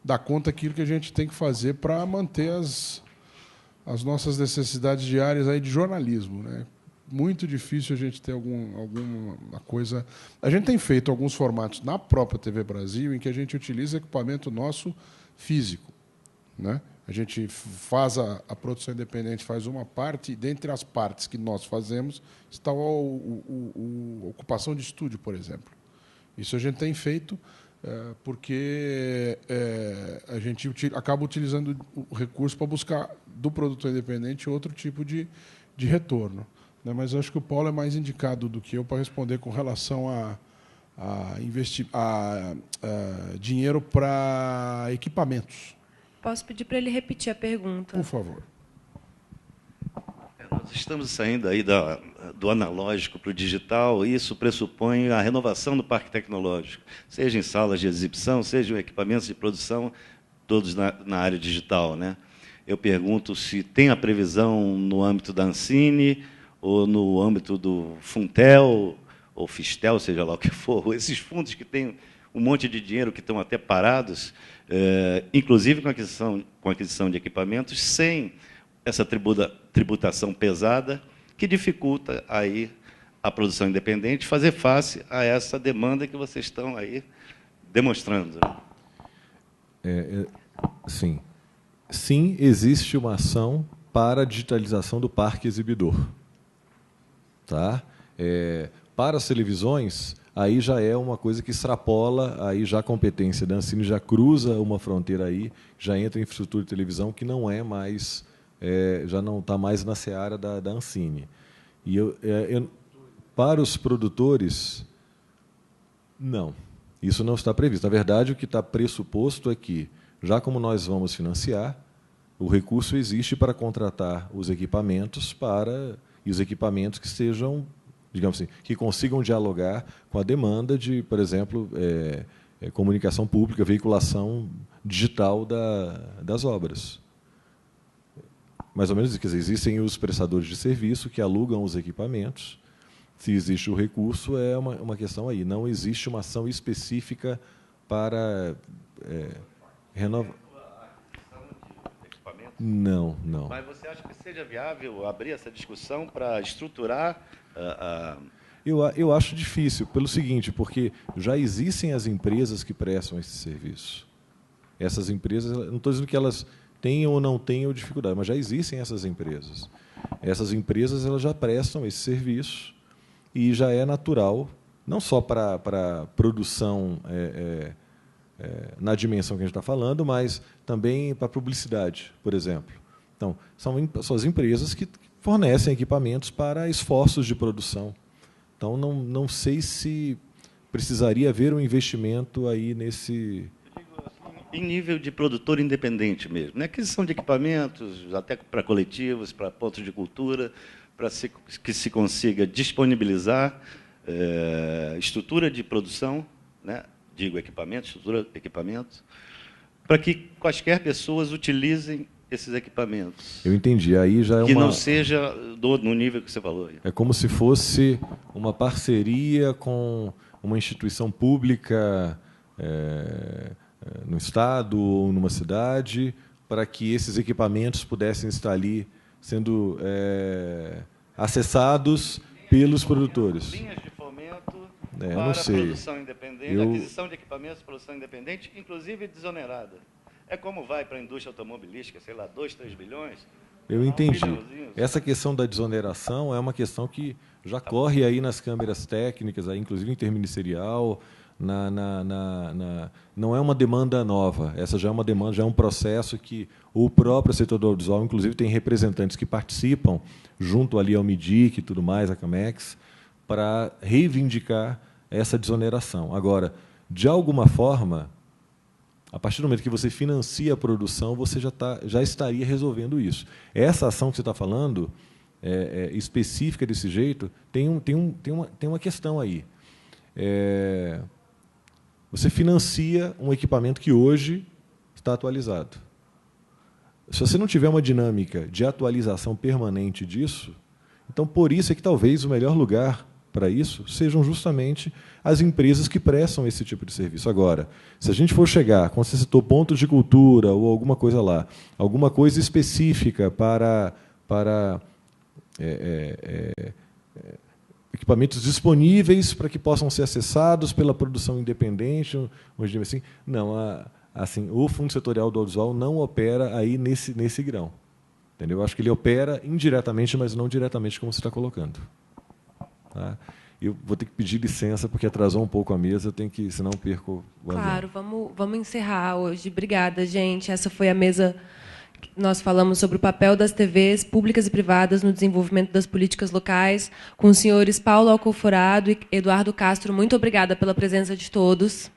dar conta daquilo que a gente tem que fazer para manter as nossas necessidades diárias aí de jornalismo, né? Muito difícil a gente ter alguma coisa. A gente tem feito alguns formatos na própria TV Brasil em que a gente utiliza equipamento nosso físico, né? A gente faz a produção independente, faz uma parte, e dentre as partes que nós fazemos está a ocupação de estúdio, por exemplo. Isso a gente tem feito porque a gente acaba utilizando o recurso para buscar do produtor independente outro tipo de retorno. Mas eu acho que o Paulo é mais indicado do que eu para responder com relação a investir dinheiro para equipamentos. Posso pedir para ele repetir a pergunta? Por favor. Nós estamos saindo aí do analógico para o digital, e isso pressupõe a renovação do parque tecnológico, seja em salas de exibição, seja em equipamentos de produção, todos na área digital, né? Eu pergunto se tem a previsão no âmbito da Ancine, ou no âmbito do Funtel, ou Fistel, seja lá o que for, esses fundos que têm um monte de dinheiro que estão até parados, inclusive com a aquisição de equipamentos, sem essa tributação pesada, que dificulta aí a produção independente fazer face a essa demanda que vocês estão aí demonstrando. Sim. Sim, existe uma ação para a digitalização do parque exibidor. Tá? Para as televisões, aí já é uma coisa que extrapola, aí já a competência da Ancine já cruza uma fronteira aí, já entra em infraestrutura de televisão que não é mais, já não está mais na seara da Ancine. E para os produtores, não, isso não está previsto. Na verdade, o que está pressuposto é que, já como nós vamos financiar, o recurso existe para contratar os equipamentos e os equipamentos que sejam, digamos assim, que consigam dialogar com a demanda de, por exemplo, comunicação pública, veiculação digital das obras. Mais ou menos, quer dizer, existem os prestadores de serviço que alugam os equipamentos. Se existe o recurso, é uma questão aí. Não existe uma ação específica para renovar. Não. Mas você acha que seja viável abrir essa discussão para estruturar Eu acho difícil, pelo seguinte, porque já existem as empresas que prestam esse serviço. Essas empresas, não estou dizendo que elas tenham ou não tenham dificuldade, mas já existem essas empresas. Essas empresas elas já prestam esse serviço e já é natural, não só para produção na dimensão que a gente está falando, mas também para publicidade, por exemplo. Então, são as empresas que fornecem equipamentos para esforços de produção. Então, não sei se precisaria haver um investimento aí nesse... Em nível de produtor independente mesmo, né? Aquisição de equipamentos, até para coletivos, para pontos de cultura, para que se consiga disponibilizar estrutura de produção, né? Digo estrutura, equipamentos, para que quaisquer pessoas utilizem esses equipamentos. Eu entendi. Aí já é que não seja no nível que você falou. É como se fosse uma parceria com uma instituição pública no estado ou numa cidade, para que esses equipamentos pudessem estar ali sendo acessados pelos produtores. Linhas de fomento não para sei. produção independente, aquisição de equipamentos, produção independente, inclusive desonerada. É como vai para a indústria automobilística, sei lá, 2, 3 bilhões. Eu entendi. bilhãozinho. Essa questão da desoneração é uma questão que já corre aí nas câmeras técnicas, aí, inclusive interministerial. Não é uma demanda nova. Essa já é uma demanda, já é um processo que o próprio setor do audiovisual, inclusive, tem representantes que participam junto ali ao MIDIC e tudo mais, a Camex, para reivindicar essa desoneração. Agora, de alguma forma, a partir do momento que você financia a produção, você já estaria resolvendo isso. Essa ação que você está falando, específica desse jeito, tem uma questão aí. Você financia um equipamento que hoje está atualizado. Se você não tiver uma dinâmica de atualização permanente disso, então, por isso é que talvez o melhor lugar para isso sejam justamente as empresas que prestam esse tipo de serviço. Agora, se a gente for chegar, como você citou, pontos de cultura ou alguma coisa lá, alguma coisa específica para equipamentos disponíveis para que possam ser acessados pela produção independente, assim, não, assim, o Fundo Setorial do Audiovisual não opera aí nesse grão. Entendeu? Eu acho que ele opera indiretamente, mas não diretamente como você está colocando. Tá? Eu vou ter que pedir licença, porque atrasou um pouco a mesa, eu tenho que, senão perco o avião. Claro, vamos encerrar hoje. Obrigada, gente. Essa foi a mesa que nós falamos sobre o papel das TVs públicas e privadas no desenvolvimento das políticas locais, com os senhores Paulo Alcoforado e Eduardo Castro. Muito obrigada pela presença de todos.